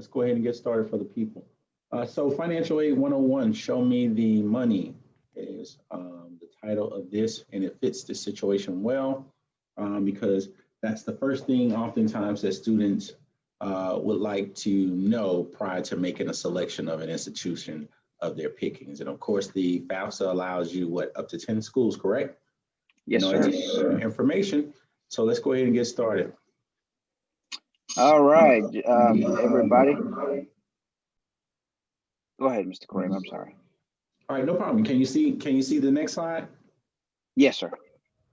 Let's go ahead and get started for the people. So Financial Aid 101, Show Me the Money is the title of this, and it fits the situation well because that's the first thing oftentimes that students would like to know prior to making a selection of an institution of their pickings. And of course, the FAFSA allows you up to 10 schools, correct? Yes, sir. Information. So let's go ahead and get started. All right, everybody. Go ahead, Mr. Kareem. I'm sorry. All right, no problem. Can you see the next slide? Yes, sir.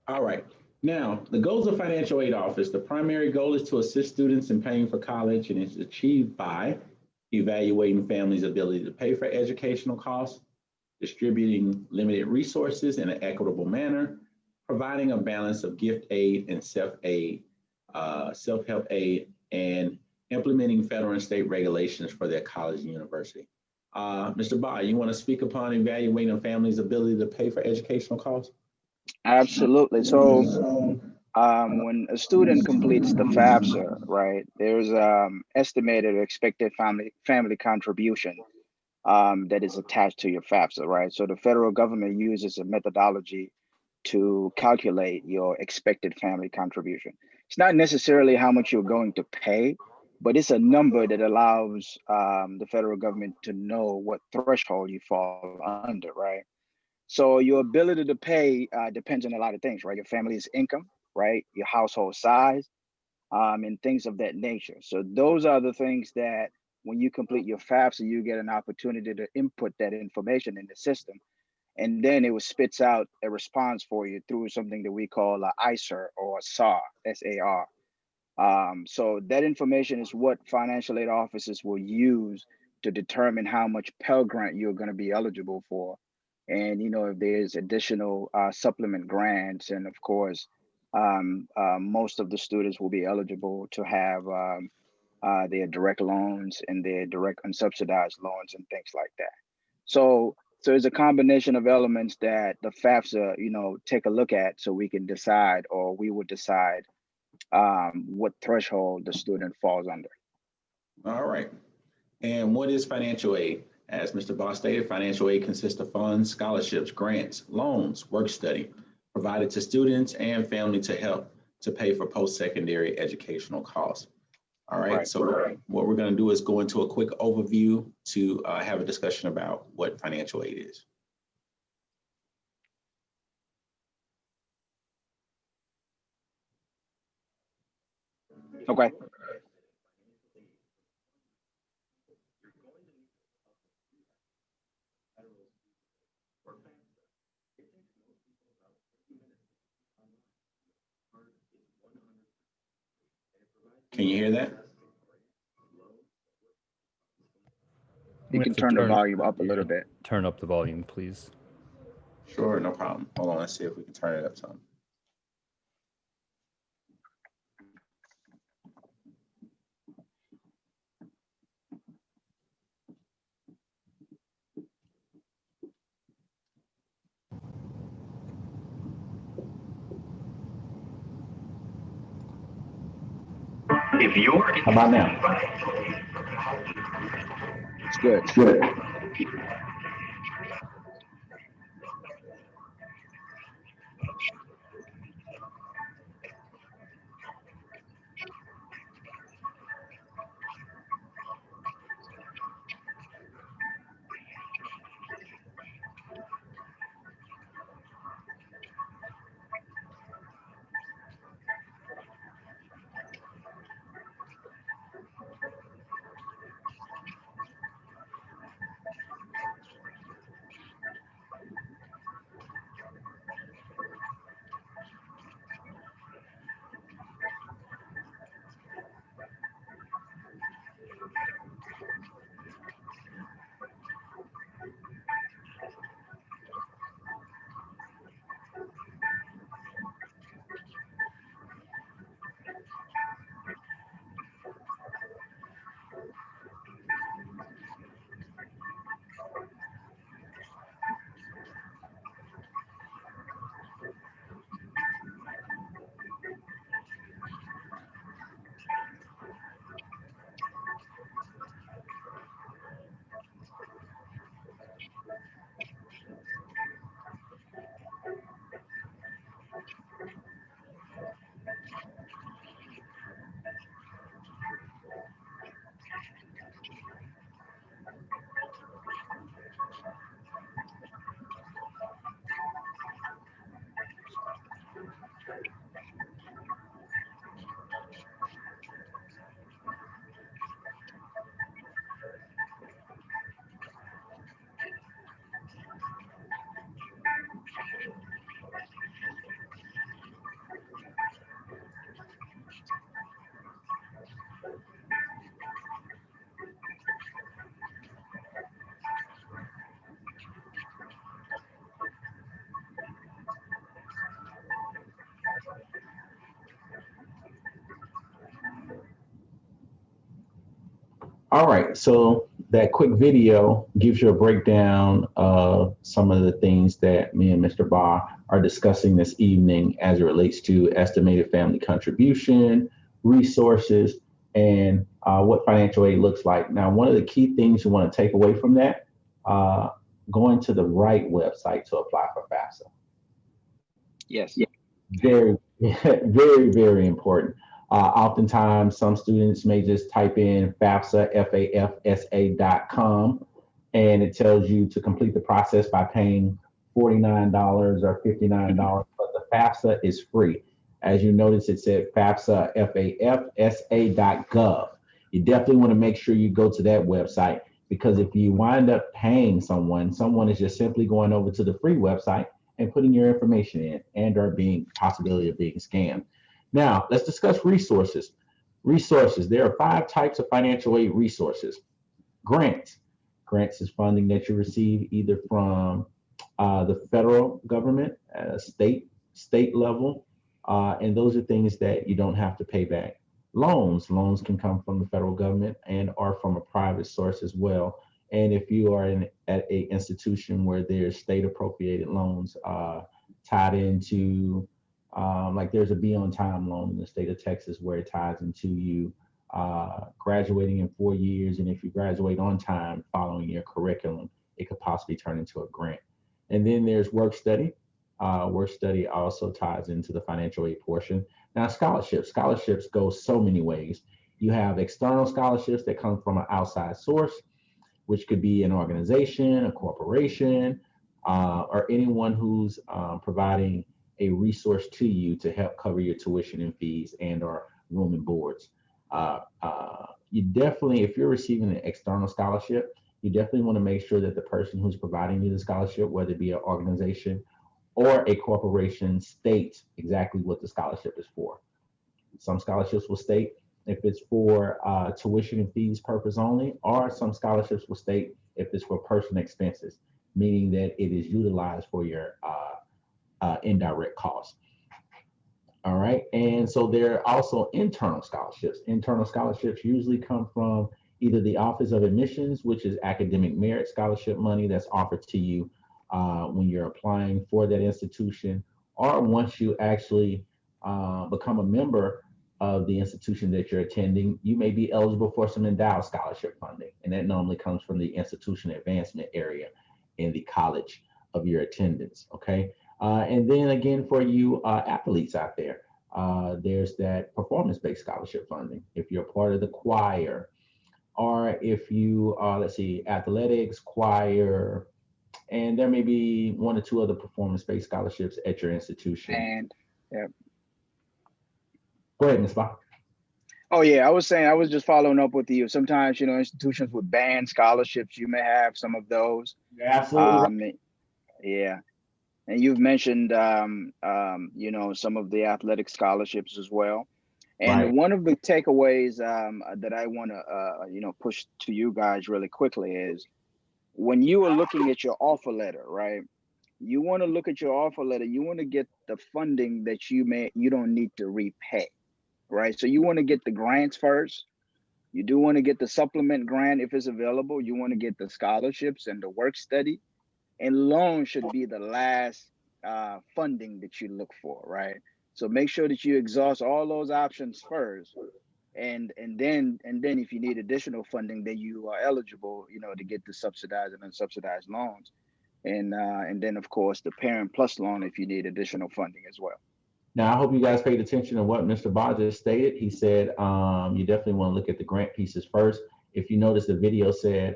All right. Now, the goals of Financial Aid Office, the primary goal is to assist students in paying for college, and it's achieved by evaluating families' ability to pay for educational costs, distributing limited resources in an equitable manner, providing a balance of gift aid and self-aid, self-help aid, and implementing federal and state regulations for their college and university. Mr. Ba, you want to speak upon evaluating a family's ability to pay for educational costs? Absolutely. So when a student completes the FAFSA, right, there's estimated or expected family contribution that is attached to your FAFSA, right? So the federal government uses a methodology to calculate your expected family contribution. It's not necessarily how much you're going to pay, but it's a number that allows the federal government to know what threshold you fall under, right? So your ability to pay depends on a lot of things, right? Your family's income, right? Your household size, and things of that nature. So those are the things that when you complete your FAFSA, you get an opportunity to input that information in the system. And then it spits out a response for you through something that we call an ISAR or a SAR, S-A-R. So that information is what financial aid offices will use to determine how much Pell Grant you're going to be eligible for. And, you know, if there's additional supplement grants, and of course, most of the students will be eligible to have their direct loans and their direct unsubsidized loans and things like that. So it's a combination of elements that the FAFSA, you know, take a look at so we can decide, or we would decide what threshold the student falls under. All right. And what is financial aid? As Mr. Boss stated, financial aid consists of funds, scholarships, grants, loans, work study provided to students and family to help to pay for post-secondary educational costs. All right. So what we're going to do is go into a quick overview to have a discussion about what financial aid is. Okay. Can you hear that? You can turn the volume up a little bit. Turn up the volume, please. Sure, no problem. Hold on, let's see if we can turn it up some. If you're How about now? It's good. Good. All right, so that quick video gives you a breakdown of some of the things that me and Mr. Barr are discussing this evening as it relates to estimated family contribution, resources, and what financial aid looks like. Now, one of the key things you want to take away from that, going to the right website to apply for FAFSA. Yes. Very, very, very important. Oftentimes, some students may just type in FAFSA, FAFSA.com, and it tells you to complete the process by paying $49 or $59, but the FAFSA is free. As you notice, it said FAFSA, FAFSA.gov. You definitely want to make sure you go to that website, because if you wind up paying someone is just simply going over to the free website and putting your information in, and or being possibility of being scammed. Now, let's discuss resources. Resources, there are 5 types of financial aid resources. Grants. Grants is funding that you receive either from the federal government, state level, and those are things that you don't have to pay back. Loans can come from the federal government and are from a private source as well. And if you are at a institution where there's state appropriated loans tied into, like there's a Be On Time loan in the state of Texas where it ties into you graduating in 4 years. And if you graduate on time following your curriculum, it could possibly turn into a grant. And then there's work study. Work study also ties into the financial aid portion. Now, scholarships go so many ways. You have external scholarships that come from an outside source, which could be an organization, a corporation, or anyone who's providing a resource to you to help cover your tuition and fees and or room and boards. You definitely, if you're receiving an external scholarship, you definitely want to make sure that the person who's providing you the scholarship, whether it be an organization or a corporation, states exactly what the scholarship is for. Some scholarships will state if it's for tuition and fees purpose only, or some scholarships will state if it's for personal expenses, meaning that it is utilized for your indirect costs. All right, and so there are also internal scholarships. Internal scholarships usually come from either the Office of Admissions, which is academic merit scholarship money that's offered to you when you're applying for that institution, or once you actually become a member of the institution that you're attending, you may be eligible for some endowed scholarship funding, and that normally comes from the institution advancement area in the college of your attendance. Okay. And then again, for you athletes out there, there's that performance-based scholarship funding. If you're part of the choir, or if you, let's see, athletics, choir, and there may be 1 or 2 other performance-based scholarships at your institution. And yeah. Go ahead, Ms. Bach. Oh yeah, I was saying, I was just following up with you. Sometimes, institutions with band scholarships, you may have some of those. You're absolutely right. Yeah. And you've mentioned, some of the athletic scholarships as well. And Right. one of the takeaways that I want to, push to you guys really quickly is when you are looking at your offer letter, right? You want to look at your offer letter. You want to get the funding that you don't need to repay, right? So you want to get the grants first. You do want to get the supplement grant if it's available. You want to get the scholarships and the work study. And loan should be the last funding that you look for, right? So make sure that you exhaust all those options first, and then if you need additional funding, then you are eligible, to get the subsidized and unsubsidized loans, and then of course the Parent Plus loan if you need additional funding as well. Now, I hope you guys paid attention to what Mr. Barr just stated. He said you definitely want to look at the grant pieces first. If you notice, the video said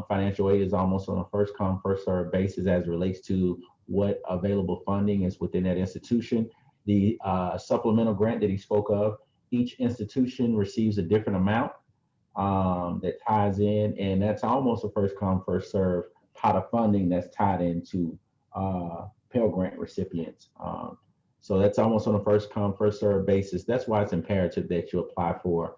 financial aid is almost on a first come, first served basis as it relates to what available funding is within that institution. The supplemental grant that he spoke of, each institution receives a different amount that ties in, and that's almost a first come, first served pot of funding that's tied into Pell Grant recipients. So that's almost on a first come, first served basis. That's why it's imperative that you apply for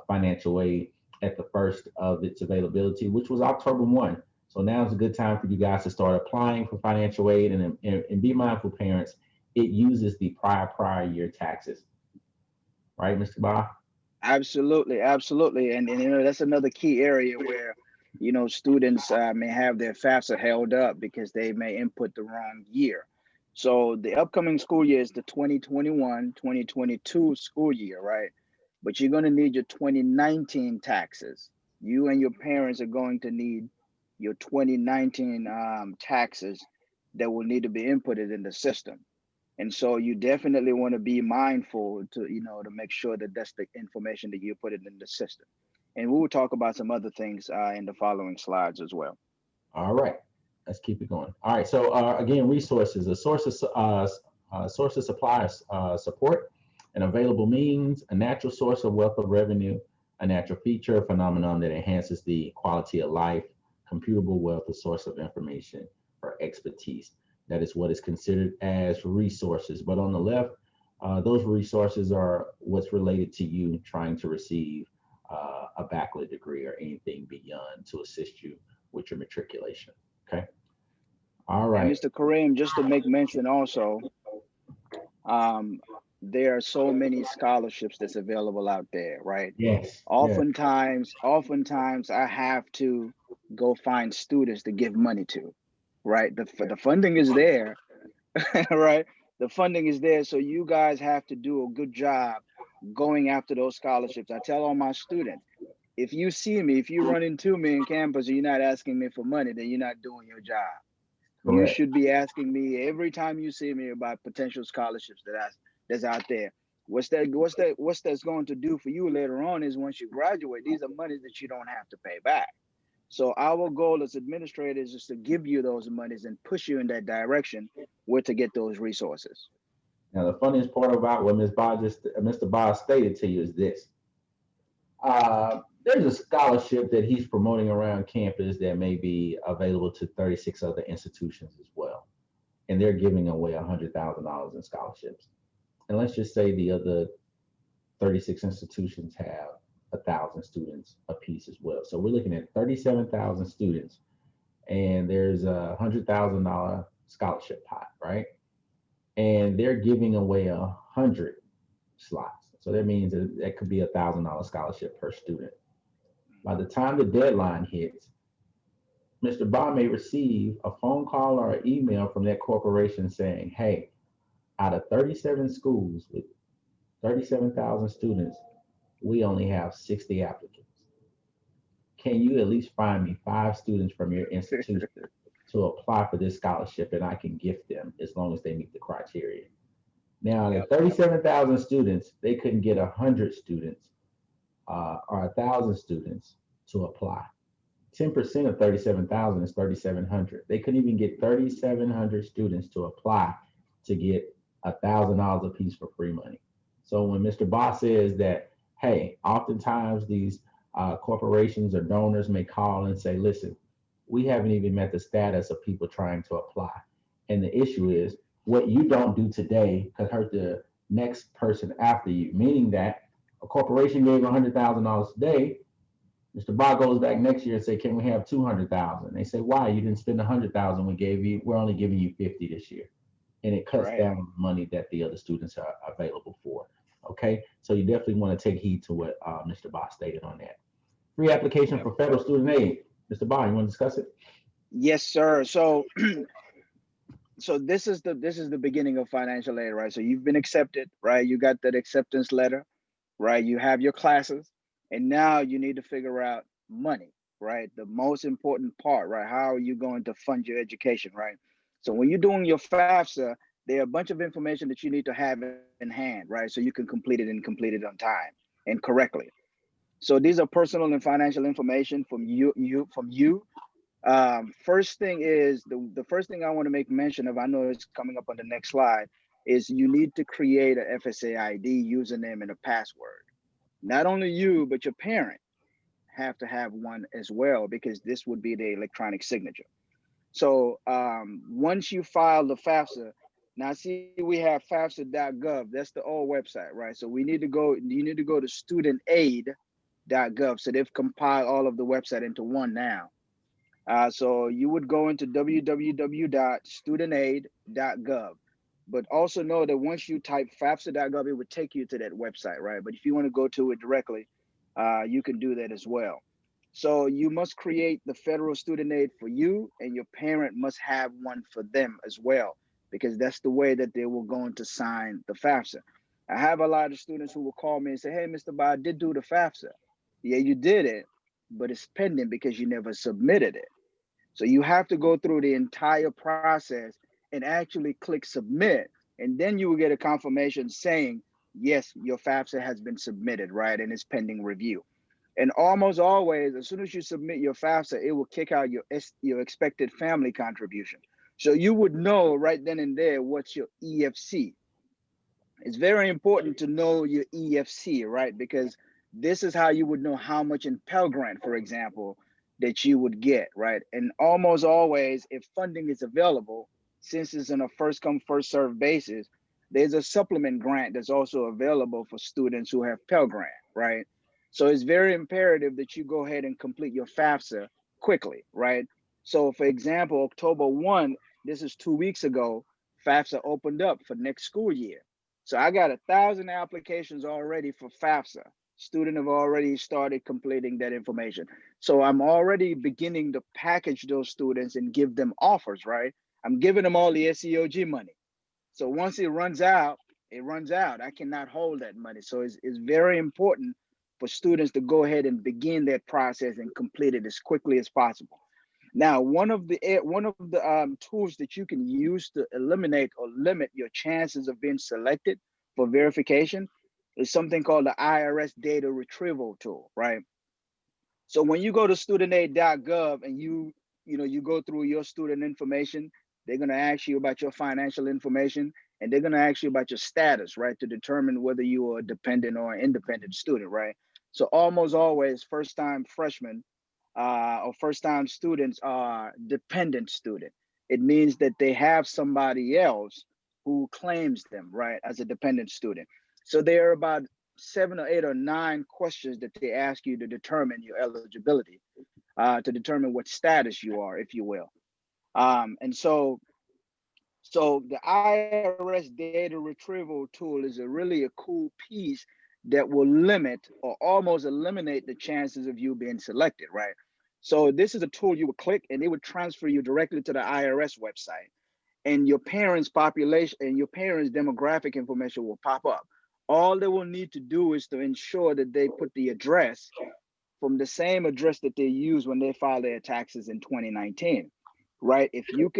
financial aid at the first of its availability, which was October 1. So now is a good time for you guys to start applying for financial aid, and be mindful, parents, it uses the prior year taxes. Right, Mr. Barr? Absolutely, absolutely. And you know, that's another key area where, you know, students may have their FAFSA held up because they may input the wrong year. So the upcoming school year is the 2021-2022 school year, right? But you're going to need your 2019 taxes. You and your parents are going to need your 2019 taxes that will need to be inputted in the system. And so you definitely want to be mindful to, you know, to make sure that that's the information that you put it in the system. And we will talk about some other things in the following slides as well. All right, let's keep it going. All right, so again, resources, a source of suppliers support, an available means, a natural source of wealth of revenue, a natural feature, a phenomenon that enhances the quality of life, computable wealth, a source of information or expertise. That is what is considered as resources. But on the left, those resources are what's related to you trying to receive a bachelor degree or anything beyond to assist you with your matriculation. Okay. All And right. Mr. Kareem, just to make mention also, um, there are so many scholarships that's available out there, right? Yes. Yes. Oftentimes I have to go find students to give money to, right? The funding is there, right? The funding is there. So you guys have to do a good job going after those scholarships. I tell all my students, if you see me, if you run into me in campus and you're not asking me for money, then you're not doing your job. You Correct. should be asking me every time you see me about potential scholarships that's out there. What's that's going to do for you later on is once you graduate, these are monies that you don't have to pay back. So our goal as administrators is to give you those monies and push you in that direction where to get those resources. Now, the funniest part about what Mr. Bob stated to you is this. There's a scholarship that he's promoting around campus that may be available to 36 other institutions as well. And they're giving away $100,000 in scholarships. And let's just say the other 36 institutions have 1,000 students apiece as well. So we're looking at 37,000 students, and there's a $100,000 scholarship pot, right? And they're giving away 100 slots. So that means that could be $1,000 scholarship per student. By the time the deadline hits, Mr. Ba may receive a phone call or an email from that corporation saying, hey, out of 37 schools with 37,000 students, we only have 60 applicants. Can you at least find me 5 students from your institution to apply for this scholarship and I can gift them as long as they meet the criteria? Now, the 37,000 students, they couldn't get 100 students or 1,000 students to apply. 10% of 37,000 is 3,700. They couldn't even get 3,700 students to apply to get $1,000 a piece for free money. So when Mr. Boss says that, hey, oftentimes these corporations or donors may call and say, listen, we haven't even met the status of people trying to apply. And the issue is what you don't do today could hurt the next person after you, meaning that a corporation gave $100,000 today. Mr. Bob goes back next year and say, can we have 200,000? They say, why? You didn't spend 100,000 we gave you. We're only giving you 50 this year. And it cuts down the money that the other students are available for. Okay, so you definitely want to take heed to what Mr. Bob stated on that. Free application for federal student aid. Mr. Bob, you want to discuss it? Yes, sir. So this is the beginning of financial aid, right? So you've been accepted, right? You got that acceptance letter, right? You have your classes, and now you need to figure out money, right? The most important part, right? How are you going to fund your education, right? So when you're doing your FAFSA, there are a bunch of information that you need to have in hand, right? So you can complete it on time and correctly. So these are personal and financial information from you. First thing is the first thing I want to make mention of, I know it's coming up on the next slide, is you need to create a FSA ID username and a password. Not only you, but your parent have to have one as well, because this would be the electronic signature. So once you file the FAFSA, now see we have FAFSA.gov. That's the old website, right? So you need to go to studentaid.gov. So they've compiled all of the website into one now. So you would go into www.studentaid.gov. But also know that once you type FAFSA.gov, it would take you to that website, right? But if you want to go to it directly, you can do that as well. So you must create the federal student aid for you, and your parent must have one for them as well, because that's the way that they were going to sign the FAFSA. I have a lot of students who will call me and say, hey, Mr. Ba, I did do the FAFSA. Yeah, you did it, but it's pending because you never submitted it. So you have to go through the entire process and actually click submit, and then you will get a confirmation saying, yes, your FAFSA has been submitted, right? And it's pending review. And almost always, as soon as you submit your FAFSA, it will kick out your expected family contribution. So you would know right then and there what's your EFC. It's very important to know your EFC, right? Because this is how you would know how much in Pell Grant, for example, that you would get, right? And almost always, if funding is available, since it's on a first come, first served basis, there's a supplement grant that's also available for students who have Pell Grant, right? So it's very imperative that you go ahead and complete your FAFSA quickly, right? So for example, October 1, this is 2 weeks ago, FAFSA opened up for next school year. So I got 1,000 applications already for FAFSA. Students have already started completing that information. So I'm already beginning to package those students and give them offers, right? I'm giving them all the SEOG money. So once it runs out, it runs out. I cannot hold that money. So it's very important for students to go ahead and begin that process and complete it as quickly as possible. Now, one of the tools that you can use to eliminate or limit your chances of being selected for verification is something called the IRS data retrieval tool, right? So when you go to studentaid.gov and you go through your student information, they're going to ask you about your financial information, and they're going to ask you about your status, right, to determine whether you are a dependent or an independent student, right? So almost always first-time freshmen or first-time students are dependent student. It means that they have somebody else who claims them, right, as a dependent student. So there are about 7 or 8 or 9 questions that they ask you to determine your eligibility, to determine what status you are, if you will. And so the IRS data retrieval tool is really a cool piece that will limit or almost eliminate the chances of you being selected, right? So this is a tool you would click and it would transfer you directly to the IRS website, and your parents' population and your parents' demographic information will pop up. All they will need to do is to ensure that they put the address from the same address that they used when they filed their taxes in 2019, right? If you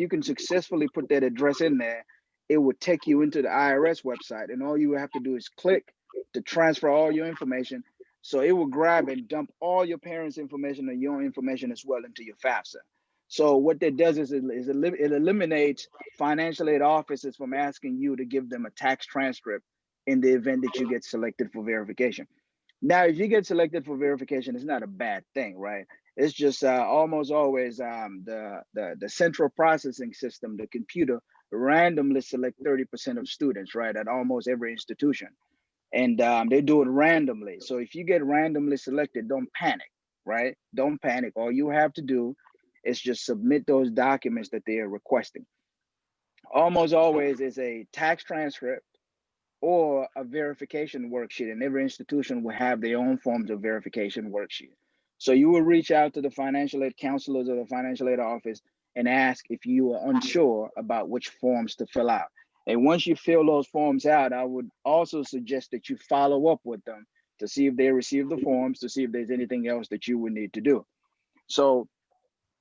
can successfully put that address in there, it would take you into the IRS website, and all you have to do is click to transfer all your information. So it will grab and dump all your parents' information and your information as well into your FAFSA. So what that does is it eliminates financial aid offices from asking you to give them a tax transcript in the event that you get selected for verification. Now, if you get selected for verification, it's not a bad thing, right? It's just almost always the central processing system, the computer, randomly select 30% of students, right, at almost every institution. And they do it randomly. So if you get randomly selected, don't panic, right? Don't panic. All you have to do is just submit those documents that they are requesting. Almost always is a tax transcript or a verification worksheet, and every institution will have their own forms of verification worksheet. So you will reach out to the financial aid counselors or the financial aid office and ask if you are unsure about which forms to fill out. And once you fill those forms out, I would also suggest that you follow up with them to see if they received the forms, to see if there's anything else that you would need to do. So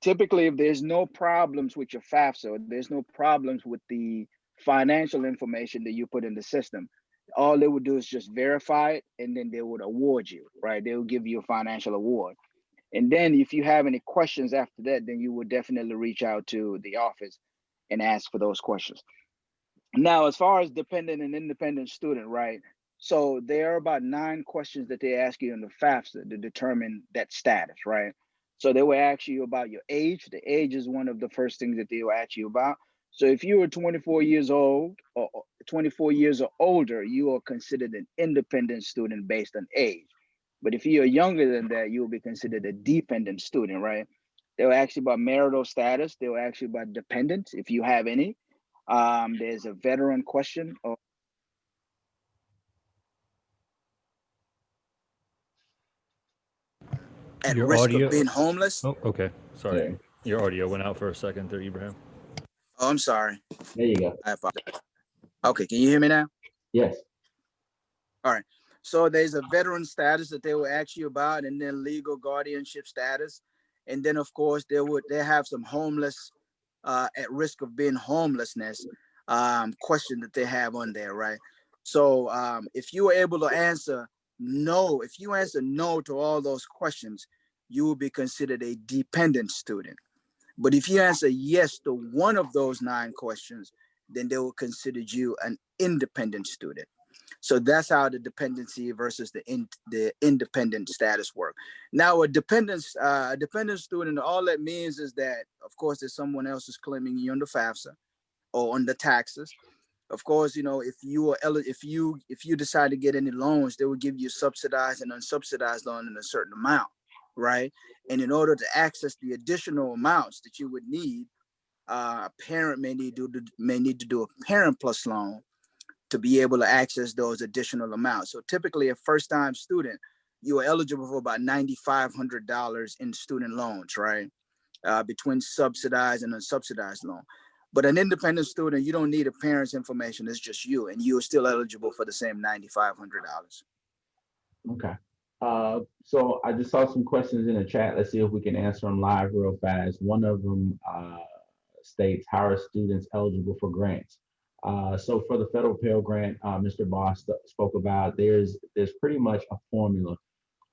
typically, if there's no problems with your FAFSA, there's no problems with the financial information that you put in the system, all they would do is just verify it, and then they would award you, right? They will give you a financial award. And then if you have any questions after that, then you would definitely reach out to the office and ask for those questions. Now, as far as dependent and independent student, right? So there are about 9 questions that they ask you in the FAFSA to determine that status, right? So they will ask you about your age. The age is one of the first things that they will ask you about. So if you are 24 years old or 24 years or older, you are considered an independent student based on age. But if you are younger than that, you will be considered a dependent student, right? They'll ask you about marital status. They'll ask you about dependents, if you have any. There's a veteran question. At Your risk audio. of being homeless. Oh, okay. Sorry. Yeah. Your audio went out for a second there, Ibrahim. Oh, I'm sorry. There you go. I apologize. Okay, can you hear me now? Yes. All right. So there's a veteran status that they will ask you about, and then legal guardianship status, and then of course they have some homeless, at risk of being homelessness, question that they have on there, right? So if you were able to answer no, if you answer no to all those questions, you will be considered a dependent student. But if you answer yes to one of those 9 questions, then they will consider you an independent student. So that's how the dependency versus the independent status work. Now, a dependent student, all that means is that, of course, there's someone else is claiming you under FAFSA or under taxes. Of course, you know, if you decide to get any loans, they will give you subsidized and unsubsidized loan in a certain amount, right? And in order to access the additional amounts that you would need, a parent may need to do a parent plus loan to be able to access those additional amounts. So typically a first-time student, you are eligible for about $9,500 in student loans, right? Between subsidized and unsubsidized loan. But an independent student, you don't need a parent's information, it's just you, and you're still eligible for the same $9,500. Okay. So I just saw some questions in the chat. Let's see if we can answer them live real fast. One of them states, how are students eligible for grants? So for the federal Pell Grant, Mr. Boss spoke about, there's pretty much a formula.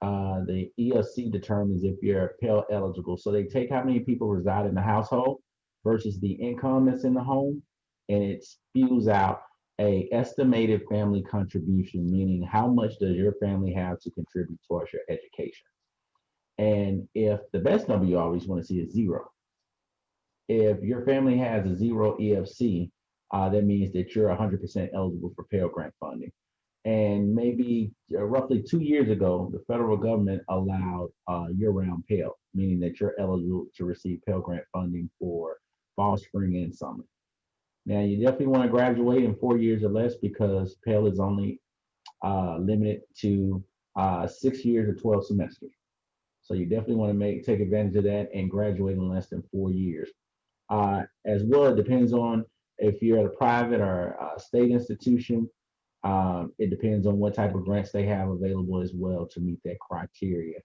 The ELC determines if you're Pell eligible. So they take how many people reside in the household versus the income that's in the home, and it spews out a estimated family contribution, meaning how much does your family have to contribute towards your education. And if the best number you always want to see is 0. If your family has a 0 EFC, that means that you're 100% eligible for Pell Grant funding. And maybe roughly 2 years ago, the federal government allowed year-round Pell, meaning that you're eligible to receive Pell Grant funding for fall, spring, and summer. Now, you definitely want to graduate in 4 years or less because Pell is only limited to 6 years or 12 semesters. So you definitely want to take advantage of that and graduate in less than 4 years. As well, it depends on if you're at a private or a state institution. It depends on what type of grants they have available as well to meet that criteria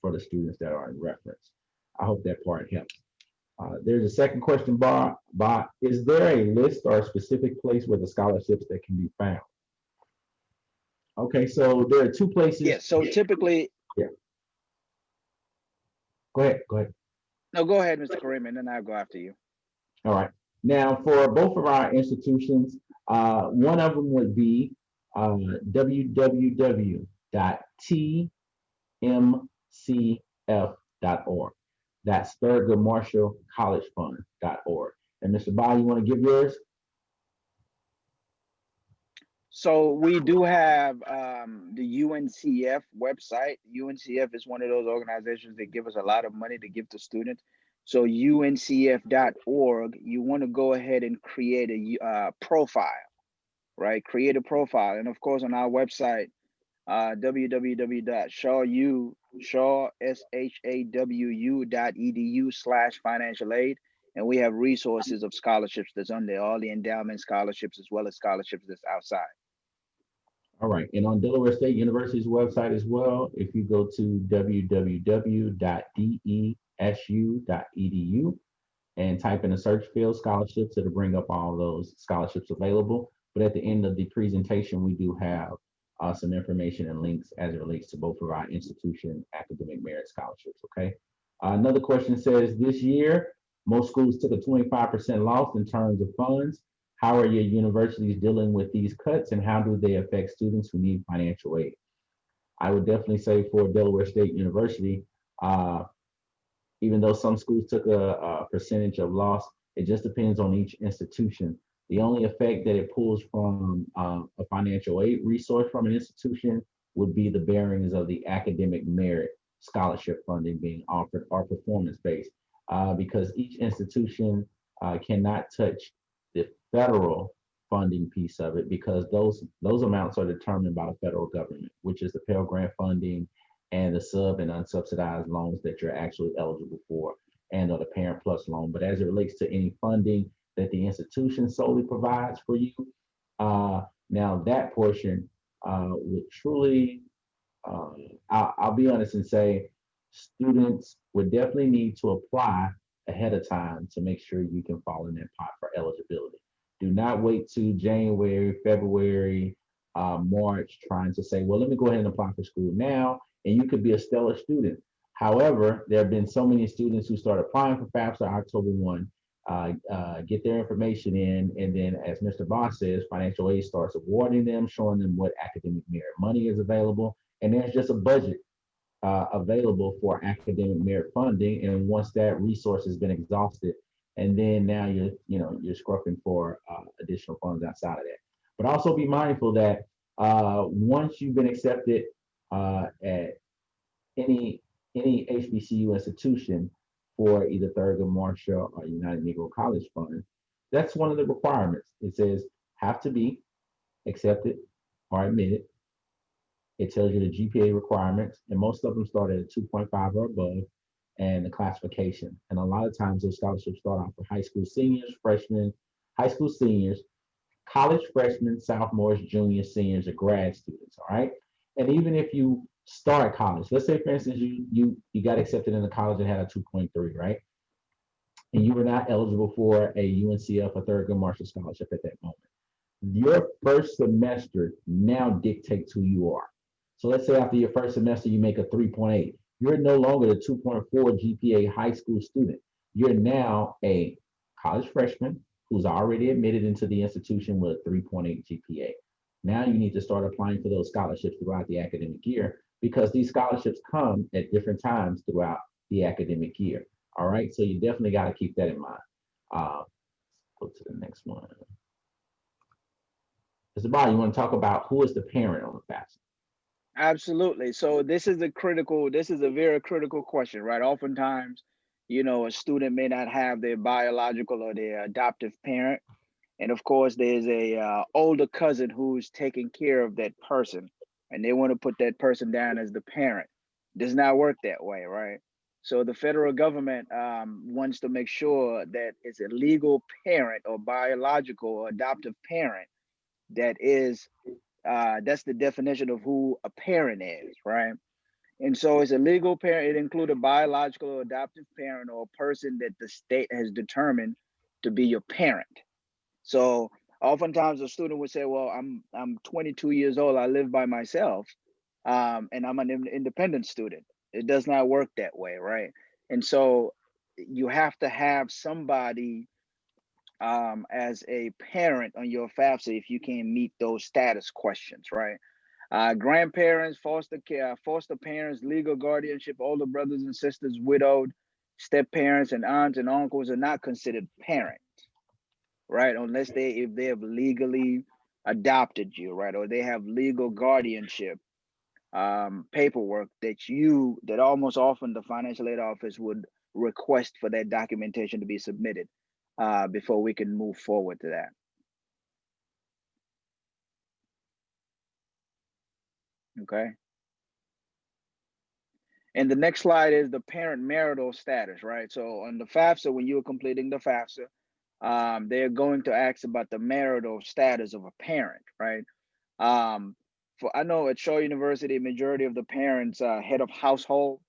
for the students that are in reference. I hope that part helps. There's a second question, Bob. Is there a list or a specific place where the scholarships that can be found? Okay, so there are 2 places. Yeah, so typically. Yeah. Go ahead. No, go ahead, Mr. Kareem, and then I'll go after you. All right. Now, for both of our institutions, one of them would be www.tmcf.org. That's Thurgood Marshall College Fund.org. And Mr. Ball, you want to give yours? So we do have the UNCF website. UNCF is one of those organizations that give us a lot of money to give to students. So uncf.org, you want to go ahead and create a profile, right? Create a profile. And of course, on our website, www.shawu.edu/financial aid. And we have resources of scholarships that's on there, all the endowment scholarships, as well as scholarships that's outside. All right. And on Delaware State University's website as well, if you go to www.desu.edu and type in the search field scholarships, it'll bring up all those scholarships available. But at the end of the presentation, we do have some information and links as it relates to both of our institution academic merit scholarships, okay? Another question says, this year, most schools took a 25% loss in terms of funds. How are your universities dealing with these cuts, and how do they affect students who need financial aid? I would definitely say for Delaware State University, even though some schools took a percentage of loss, it just depends on each institution. The only effect that it pulls from a financial aid resource from an institution would be the bearings of the academic merit scholarship funding being offered or performance-based, because each institution cannot touch the federal funding piece of it, because those amounts are determined by the federal government, which is the Pell Grant funding and the sub and unsubsidized loans that you're actually eligible for, and or the Parent Plus loan. But as it relates to any funding that the institution solely provides for you, now that portion would truly, I'll be honest and say, students would definitely need to apply ahead of time to make sure you can fall in that pot for eligibility. Do not wait to January, February, March trying to say, well, let me go ahead and apply for school now, and you could be a stellar student. However, there have been so many students who start applying for FAFSA October 1, get their information in, and then, as Mr. Boss says, financial aid starts awarding them, showing them what academic merit money is available, and there's just a budget available for academic merit funding. And once that resource has been exhausted, and then now you're scrubbing for additional funds outside of that. But also be mindful that once you've been accepted at any HBCU institution for either Thurgood Marshall or United Negro College Fund, that's one of the requirements. It says have to be accepted or admitted. It tells you the GPA requirements, and most of them start at a 2.5 or above, and the classification. And a lot of times those scholarships start off for high school seniors, freshmen, high school seniors, college freshmen, sophomores, juniors, seniors, or grad students. All right. And even if you start college, let's say, for instance, you got accepted into college and had a 2.3, right? And you were not eligible for a UNCF or Thurgood Marshall scholarship at that moment. Your first semester now dictates who you are. So let's say after your first semester, you make a 3.8. You're no longer the 2.4 GPA high school student. You're now a college freshman who's already admitted into the institution with a 3.8 GPA. Now you need to start applying for those scholarships throughout the academic year, because these scholarships come at different times throughout the academic year. All right, so you definitely got to keep that in mind. Let's go to the next one. Mr. Bob, you want to talk about who is the parent on the FAFSA? Absolutely. So this is a very critical question, right? Oftentimes, a student may not have their biological or their adoptive parent. And of course, there's a older cousin who's taking care of that person, and they want to put that person down as the parent. Does not work that way, right? So the federal government wants to make sure that it's a legal parent or biological or adoptive parent that is that's the definition of who a parent is, right? And so it's a legal parent. It includes a biological or adoptive parent or a person that the state has determined to be your parent. So oftentimes a student would say, well, I'm 22 years old, I live by myself, and I'm an independent student. It does not work that way, right? And so you have to have somebody as a parent on your FAFSA if you can meet those status questions, right? Grandparents, foster care, foster parents, legal guardianship, older brothers and sisters, widowed, step parents, and aunts and uncles are not considered parents, right? Unless if they have legally adopted you, right? Or they have legal guardianship paperwork that almost often the financial aid office would request for that documentation to be submitted before we can move forward to that. Okay. And the next slide is the parent marital status, right? So on the FAFSA, when you're completing the FAFSA, they're going to ask about the marital status of a parent, right? I know at Shaw University, majority of the parents head of household.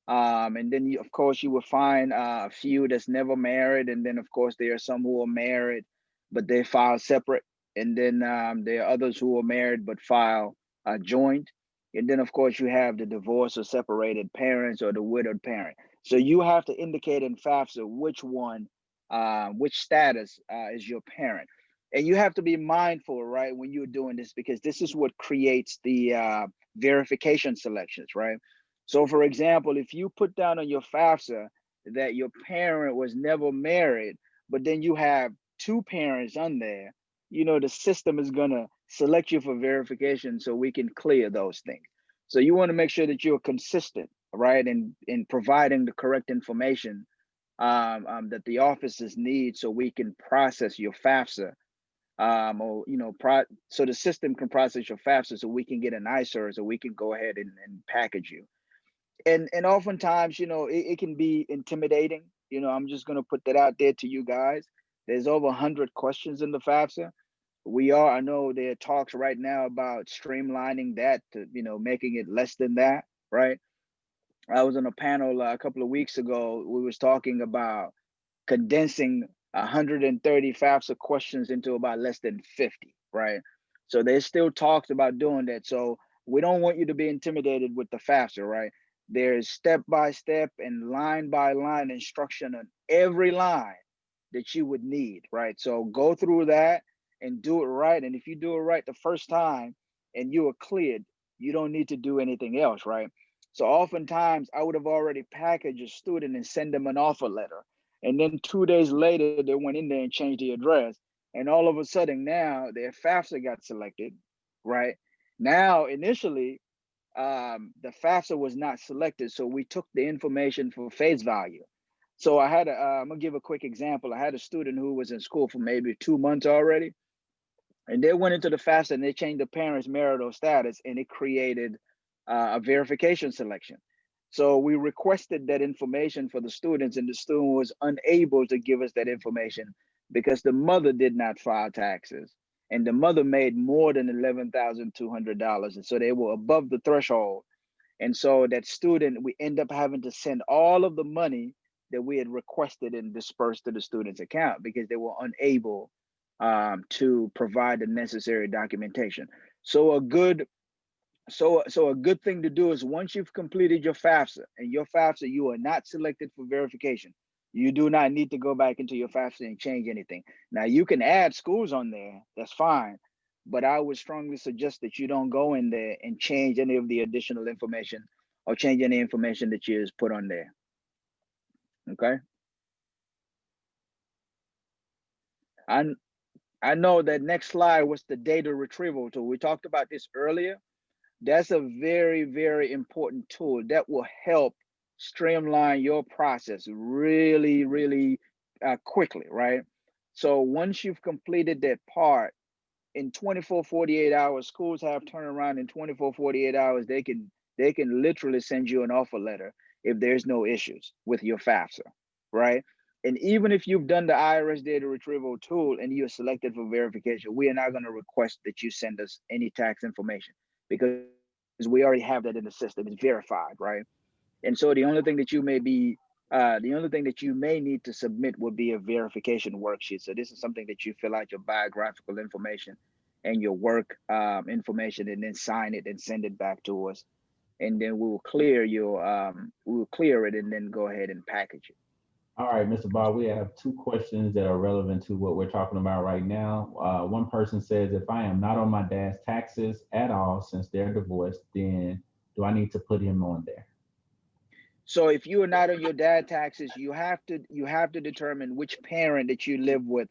And then of course you will find a few that's never married. And then of course there are some who are married, but they file separate. And then there are others who are married, but file joint. And then of course you have the divorced or separated parents or the widowed parent. So you have to indicate in FAFSA which status is your parent. And you have to be mindful, right, when you're doing this, because this is what creates the verification selections, right? So for example, if you put down on your FAFSA that your parent was never married, but then you have two parents on there, the system is gonna select you for verification so we can clear those things. So you wanna make sure that you're consistent, right? In providing the correct information that the offices need so we can process your FAFSA, or so the system can process your FAFSA so we can get an ISER so we can go ahead and package you. And oftentimes, it can be intimidating. I'm just going to put that out there to you guys. There's over 100 questions in the FAFSA. I know there are talks right now about streamlining that to, making it less than that, right? I was on a panel a couple of weeks ago. We was talking about condensing 130 FAFSA questions into about less than 50, right? So there's still talks about doing that. So we don't want you to be intimidated with the FAFSA, right? There's step-by-step and line-by-line instruction on every line that you would need, right? So go through that and do it right. And if you do it right the first time and you are cleared, you don't need to do anything else, right? So oftentimes I would have already packaged a student and send them an offer letter. And then 2 days later, they went in there and changed the address. And all of a sudden now their FAFSA got selected, right? Now, initially, the FAFSA was not selected. So we took the information for face value. So I'm gonna give a quick example. I had a student who was in school for maybe 2 months already. And they went into the FAFSA and they changed the parents' marital status and it created a verification selection. So we requested that information for the students and the student was unable to give us that information because the mother did not file taxes and the mother made more than $11,200. And so they were above the threshold. And so that student, we end up having to send all of the money that we had requested and dispersed to the student's account because they were unable to provide the necessary documentation. So a good thing to do is once you've completed your FAFSA and your FAFSA, you are not selected for verification. You do not need to go back into your FAFSA and change anything. Now you can add schools on there, that's fine. But I would strongly suggest that you don't go in there and change any of the additional information or change any information that you just put on there. Okay. I know that next slide was the data retrieval tool. We talked about this earlier. That's a very, very important tool that will help streamline your process really, really quickly, right? So once you've completed that part, in 24, 48 hours, schools have turnaround in 24, 48 hours. They can literally send you an offer letter if there's no issues with your FAFSA, right? And even if you've done the IRS data retrieval tool and you're selected for verification, we are not going to request that you send us any tax information because we already have that in the system. It's verified, right? And so the only thing that you may need to submit would be a verification worksheet. So this is something that you fill out your biographical information and your work information, and then sign it and send it back to us. And then we will clear it and then go ahead and package it. All right, Mr. Barr, we have 2 questions that are relevant to what we're talking about right now. One person says, if I am not on my dad's taxes at all since they're divorced, then do I need to put him on there? So if you are not on your dad's taxes, you have to determine which parent that you live with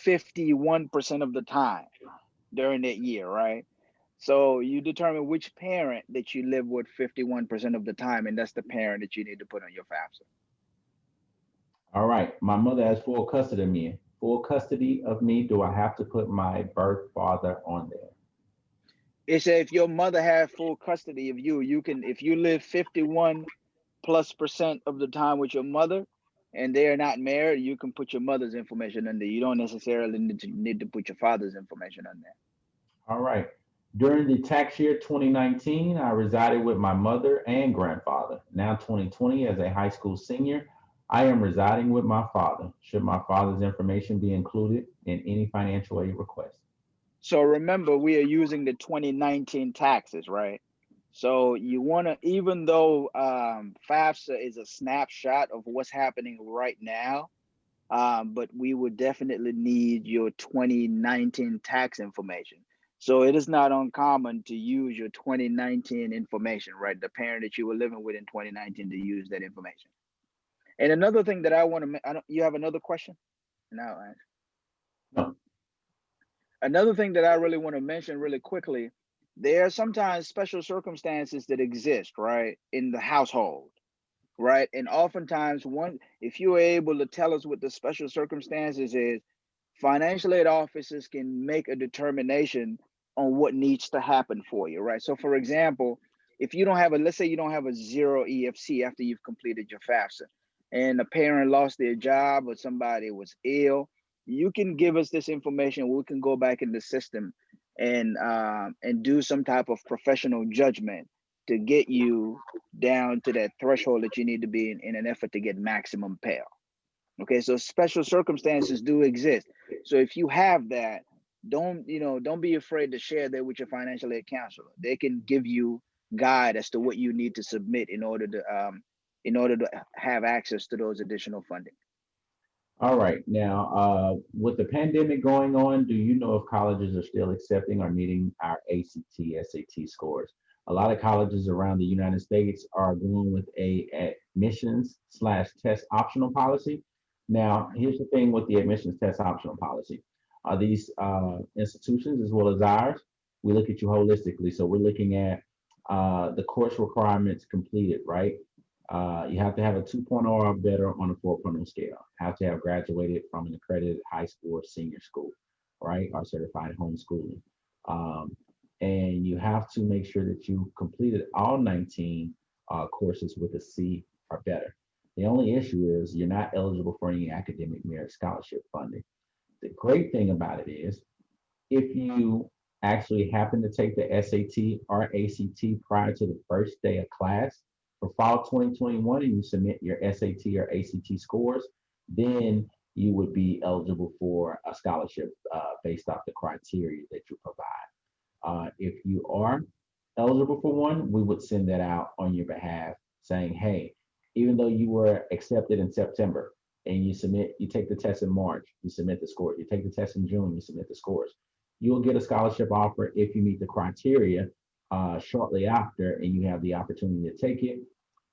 51% of the time during that year, right? So you determine which parent that you live with 51% of the time, and that's the parent that you need to put on your FAFSA. All right, my mother has full custody of me. Full custody of me, do I have to put my birth father on there? It says if your mother has full custody of you, you can, if you live 51+% of the time with your mother and they are not married, you can put your mother's information in there. You don't necessarily need to put your father's information on there. All right. During the tax year 2019, I resided with my mother and grandfather. Now 2020, as a high school senior, I am residing with my father. Should my father's information be included in any financial aid request? So remember, we are using the 2019 taxes, right? So you want to, even though FAFSA is a snapshot of what's happening right now, but we would definitely need your 2019 tax information. So it is not uncommon to use your 2019 information, right? The parent that you were living with in 2019 to use that information. And another thing that I want to, you have another question? No. No. Another thing that I really want to mention really quickly, there are sometimes special circumstances that exist, right, in the household, right? And oftentimes, if you're able to tell us what the special circumstances is, financial aid officers can make a determination on what needs to happen for you, right? So for example, if you don't have let's say you don't have a zero EFC after you've completed your FAFSA, and a parent lost their job or somebody was ill, you can give us this information. We can go back in the system and do some type of professional judgment to get you down to that threshold that you need to be in an effort to get maximum payout. Okay, so special circumstances do exist. So if you have that, don't be afraid to share that with your financial aid counselor. They can give you guide as to what you need to submit in order to have access to those additional funding. All right. Now, with the pandemic going on, do you know if colleges are still accepting or meeting our ACT, SAT scores? A lot of colleges around the United States are going with a admissions/test optional policy. Now, here's the thing with the admissions test optional policy. These institutions, as well as ours, we look at you holistically. So we're looking at the course requirements completed, right? You have to have a 2.0 or better on a 4.0 scale. Have to have graduated from an accredited high school or senior school, right? Or certified homeschooling. And you have to make sure that you completed all 19 courses with a C or better. The only issue is you're not eligible for any academic merit scholarship funding. The great thing about it is if you actually happen to take the SAT or ACT prior to the first day of class for fall 2021 and you submit your SAT or ACT scores, then you would be eligible for a scholarship based off the criteria that you provide. If you are eligible for one, we would send that out on your behalf saying, hey, even though you were accepted in September and you take the test in March, you submit the scores. You take the test in June, you submit the scores. You'll get a scholarship offer if you meet the criteria shortly after and you have the opportunity to take it.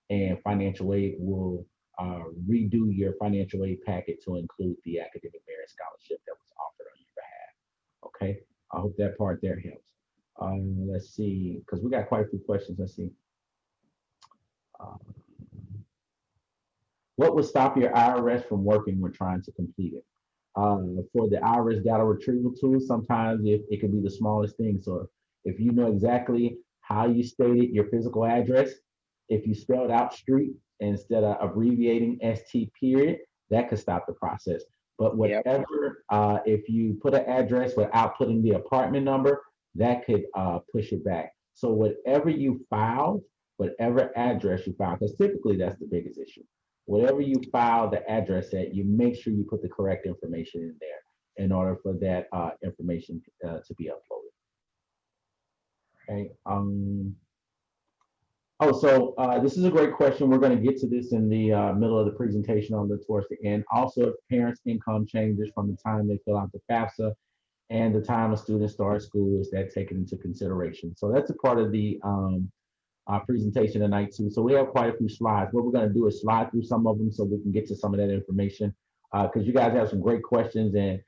And financial aid will redo your financial aid packet to include the academic merit scholarship that was offered on your behalf. Okay, I hope that part there helps. Let's see, because we got quite a few questions. Let's see. What would stop your IRS from working when trying to complete it? For the IRS data retrieval tool, sometimes it could be the smallest thing. So if you know exactly how you stated your physical address, if you spelled out street instead of abbreviating ST period, that could stop the process. But whatever, if you put an address without putting the apartment number, that could push it back. So whatever you filed, whatever address you filed, because typically that's the biggest issue. Whatever you file the address at, you make sure you put the correct information in there in order for that information to be uploaded. Okay. This is a great question. We're going to get to this in the middle of the presentation towards the end. Also, if parents' income changes from the time they fill out the FAFSA and the time a student starts school, is that taken into consideration? So that's a part of the presentation tonight too. So we have quite a few slides. What we're going to do is slide through some of them so we can get to some of that information because you guys have some great questions, and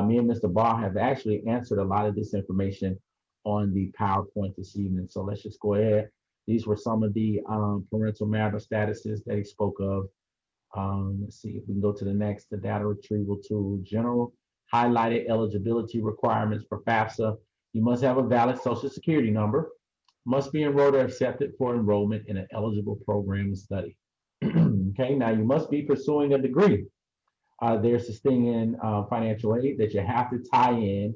me and Mr. Barr have actually answered a lot of this information on the PowerPoint this evening. So let's just go ahead. These were some of the parental marital statuses that he spoke of. Let's see if we can go to the next, the data retrieval tool, general highlighted eligibility requirements for FAFSA. You must have a valid Social Security number, must be enrolled or accepted for enrollment in an eligible program and study. Okay, now you must be pursuing a degree. There's this thing in financial aid that you have to tie in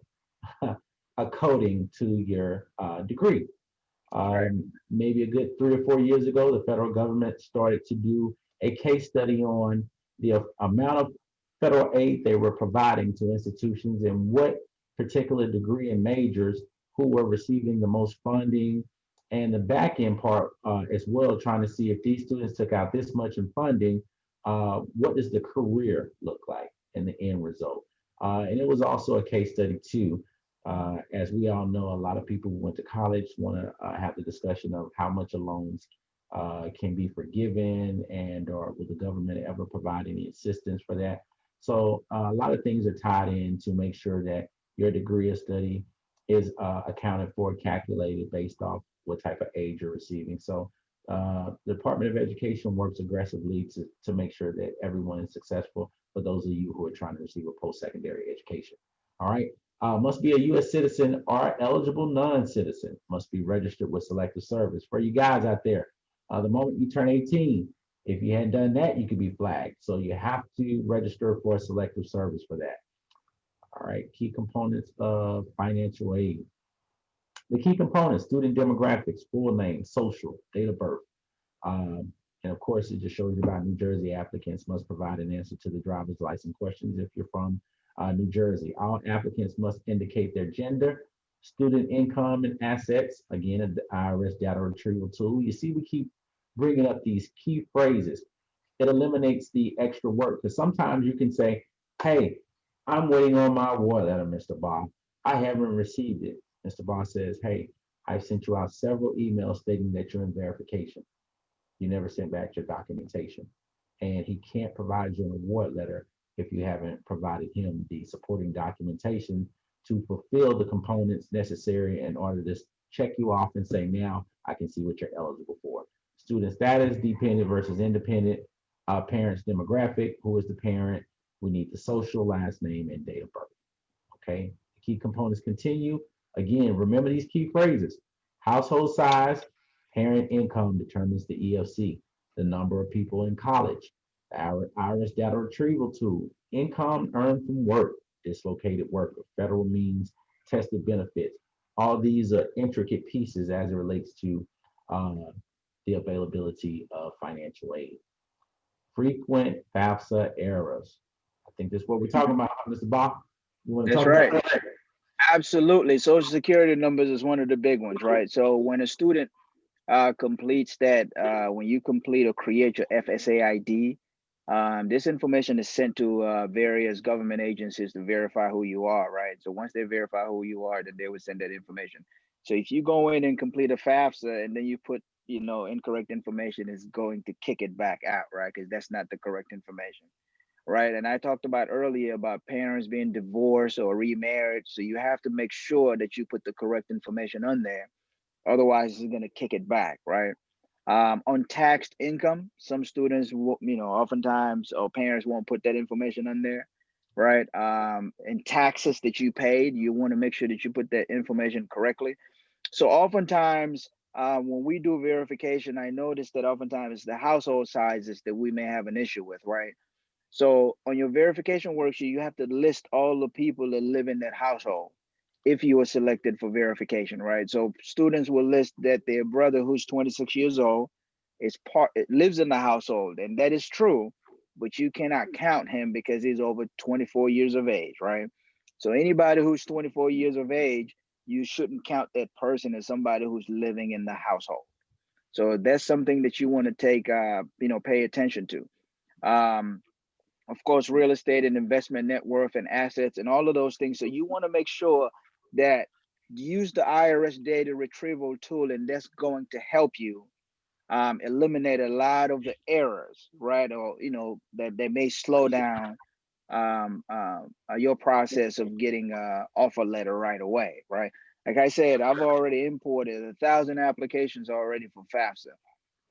a coding to your degree. Maybe a good 3 or 4 years ago, the federal government started to do a case study on the amount of federal aid they were providing to institutions and what particular degree and majors who were receiving the most funding, and the back end part as well, trying to see if these students took out this much in funding, what does the career look like in the end result? And it was also a case study too. As we all know, a lot of people who went to college want to have the discussion of how much a loans can be forgiven, and or will the government ever provide any assistance for that? So a lot of things are tied in to make sure that your degree of study is accounted for, calculated based off what type of aid you're receiving. So The Department of Education works aggressively to make sure that everyone is successful for those of you who are trying to receive a post-secondary education. All right. Must be a U.S. citizen or eligible non-citizen. Must be registered with Selective Service. For you guys out there, the moment you turn 18, if you hadn't done that, you could be flagged. So you have to register for a Selective Service for that. All right. Key components of financial aid. The key components: student demographics, full name, social, date of birth. And of course, it just shows you about New Jersey applicants must provide an answer to the driver's license questions if you're from New Jersey. All applicants must indicate their gender, student income, and assets. Again, the IRS data retrieval tool. You see, we keep bringing up these key phrases. It eliminates the extra work because sometimes you can say, hey, I'm waiting on my award letter, Mr. Bob. I haven't received it. Mr. Bob says, hey, I've sent you out several emails stating that you're in verification. You never sent back your documentation. And he can't provide you an award letter if you haven't provided him the supporting documentation to fulfill the components necessary in order to check you off and say, now I can see what you're eligible for. Student status, dependent versus independent, parents demographic, who is the parent, we need the social, last name, and date of birth. Okay, the key components continue. Again, remember these key phrases: household size, parent income determines the EFC, the number of people in college, the IRS data retrieval tool, income earned from work, dislocated work, federal means, tested benefits. All these are intricate pieces as it relates to the availability of financial aid. Frequent FAFSA errors. I think that's what we're talking about, Mr. Bach. You want to That's talk right. about that? Absolutely. Social security numbers is one of the big ones, right? So when a student completes that, when you complete or create your FSA ID, this information is sent to various government agencies to verify who you are, right? So once they verify who you are, then they would send that information. So if you go in and complete a FAFSA and then you put, incorrect information, is going to kick it back out, right? Because that's not the correct information, right? And I talked about earlier about parents being divorced or remarried. So you have to make sure that you put the correct information on there. Otherwise, it's going to kick it back, right? Untaxed income, some students, oftentimes or parents won't put that information on there, right? And taxes that you paid, you want to make sure that you put that information correctly. So oftentimes, when we do verification, I noticed that oftentimes the household sizes that we may have an issue with, right? So on your verification worksheet, you have to list all the people that live in that household if you were selected for verification, right? So students will list that their brother, who's 26 years old, lives in the household, and that is true, but you cannot count him because he's over 24 years of age, right? So anybody who's 24 years of age, you shouldn't count that person as somebody who's living in the household. So that's something that you want to take, pay attention to. Of course, real estate and investment net worth and assets and all of those things. So you want to make sure that you use the IRS data retrieval tool, and that's going to help you eliminate a lot of the errors, right? Or, that they may slow down your process of getting an offer letter right away, right? Like I said, I've already imported 1,000 applications already for FAFSA.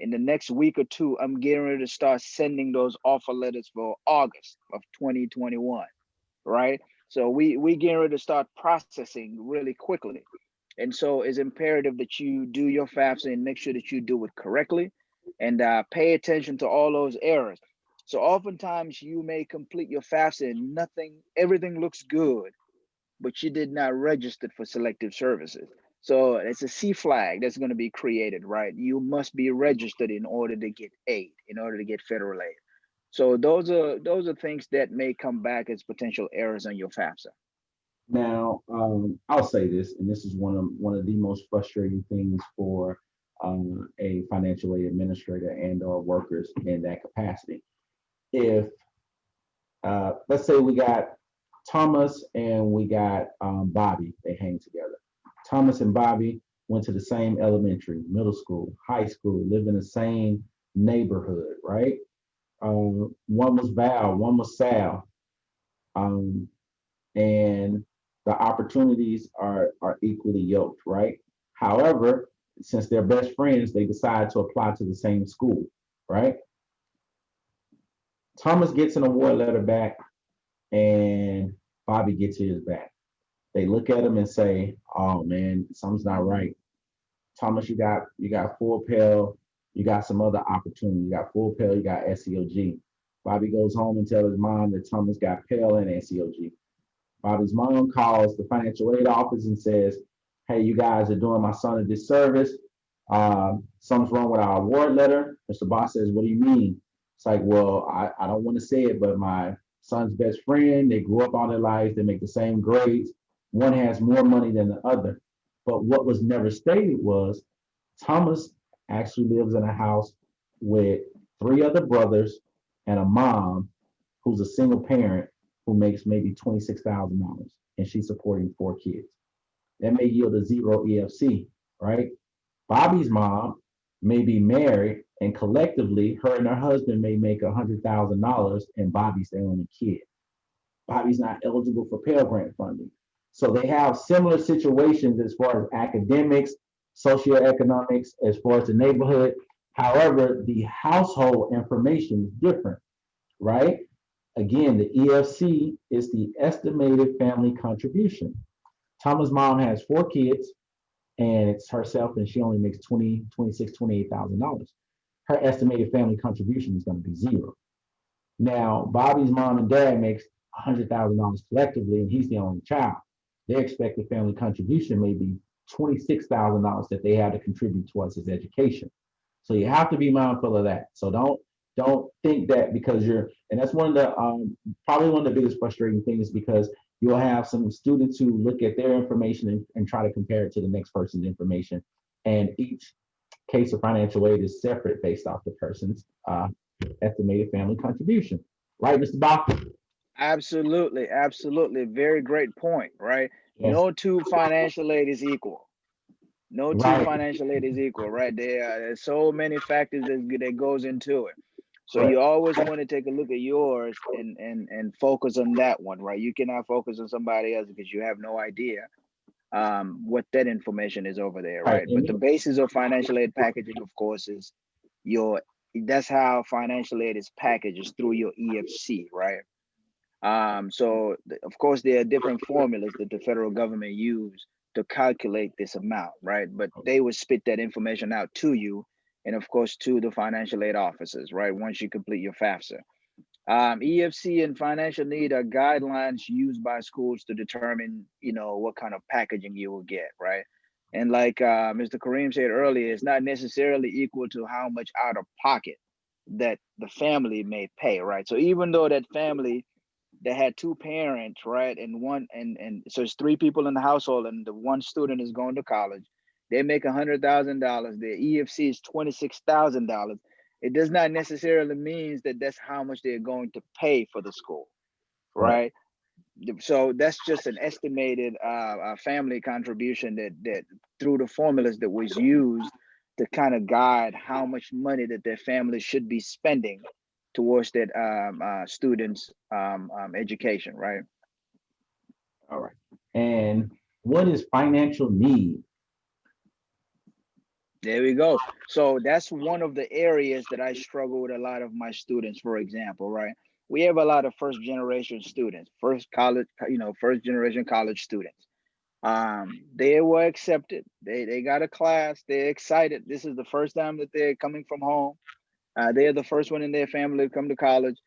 In the next week or two, I'm getting ready to start sending those offer letters for August of 2021, right? So we getting ready to start processing really quickly. And so it's imperative that you do your FAFSA and make sure that you do it correctly and pay attention to all those errors. So oftentimes you may complete your FAFSA and everything looks good, but you did not register for selective services. So it's a C flag that's going to be created, right? You must be registered in order to get aid, in order to get federal aid. So those are things that may come back as potential errors on your FAFSA. Now, I'll say this, and this is one of the most frustrating things for a financial aid administrator and/or workers in that capacity. If let's say we got Thomas and we got Bobby, they hang together. Thomas and Bobby went to the same elementary, middle school, high school, live in the same neighborhood, right? One was Val, one was Sal, and the opportunities are equally yoked, right? However, since they're best friends, they decide to apply to the same school, right? Thomas gets an award letter back and Bobby gets his back. They look at him and say, oh man, something's not right. Thomas, you got full Pell, you got some other opportunity. You got full Pell, you got SEOG. Bobby goes home and tells his mom that Thomas got Pell and SEOG. Bobby's mom calls the financial aid office and says, hey, you guys are doing my son a disservice. Something's wrong with our award letter. Mr. Boss says, what do you mean? It's like, well, I don't want to say it, but my son's best friend, they grew up all their lives, they make the same grades. One has more money than the other. But what was never stated was Thomas actually lives in a house with 3 other brothers and a mom who's a single parent who makes maybe $26,000 and she's supporting 4 kids. That may yield a 0 EFC, right? Bobby's mom may be married and collectively her and her husband may make $100,000 and Bobby's the only kid. Bobby's not eligible for Pell Grant funding. So they have similar situations as far as academics, socioeconomics, as far as the neighborhood. However, the household information is different, right? Again, the EFC is the estimated family contribution. Thomas' mom has 4 kids and it's herself and she only makes $28,000. Her estimated family contribution is going to be 0. Now, Bobby's mom and dad makes $100,000 collectively and he's the only child. Their expected family contribution may be $26,000 that they have to contribute towards his education. So you have to be mindful of that. So don't think that because and that's one of the probably one of the biggest frustrating things because you'll have some students who look at their information and try to compare it to the next person's information. And each case of financial aid is separate based off the person's estimated family contribution. Right, Mr. Bach? Absolutely. Very great point, right? Yes. No two financial aid is equal. No two Right. financial aid is equal, right? There's so many factors that goes into it. So Right. you always want to take a look at yours and focus on that one, right? You cannot focus on somebody else because you have no idea what that information is over there, right? But the basis of financial aid packaging, of course, is that's how financial aid is packaged, is through your EFC, right? So of course there are different formulas that the federal government use to calculate this amount, right? But they will spit that information out to you and of course to the financial aid officers, right? Once you complete your FAFSA. EFC and financial need are guidelines used by schools to determine, what kind of packaging you will get, right? And like Mr. Kareem said earlier, it's not necessarily equal to how much out of pocket that the family may pay, right? So even though that family that had 2 parents, right, and so it's 3 people in the household, and the one student is going to college, they make $100,000. Their EFC is $26,000. It does not necessarily mean that that's how much they're going to pay for the school, right? So that's just an estimated family contribution that through the formulas that was used to kind of guide how much money that their family should be spending towards that students' education, right? All right. And what is financial need? There we go. So that's one of the areas that I struggle with a lot of my students, for example, right? We have a lot of first generation students, first generation college students. They were accepted. They got a class. They're excited. This is the first time that they're coming from home. They're the first one in their family to come to college.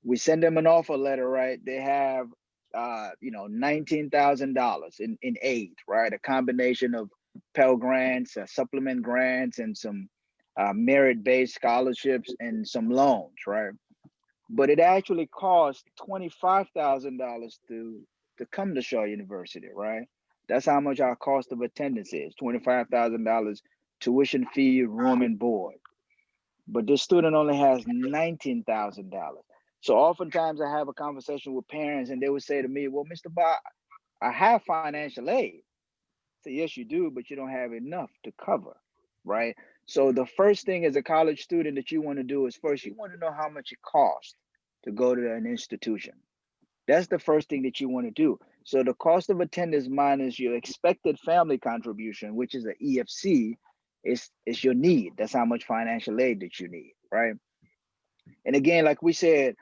We send them an offer letter, right? They have, $19,000 in aid, right? A combination of Pell Grants, supplement grants, and some merit-based scholarships and some loans, right? But it actually costs $25,000 to come to Shaw University, right? That's how much our cost of attendance is, $25,000 tuition fee, room and board. But this student only has $19,000. So oftentimes I have a conversation with parents and they would say to me, well, Mr. Bob, I have financial aid. So yes, you do, but you don't have enough to cover, right? So the first thing as a college student that you want to do is first, you want to know how much it costs to go to an institution. That's the first thing that you want to do. So the cost of attendance minus your expected family contribution, which is an EFC, It's your need. That's how much financial aid that you need, right? And again, like we said,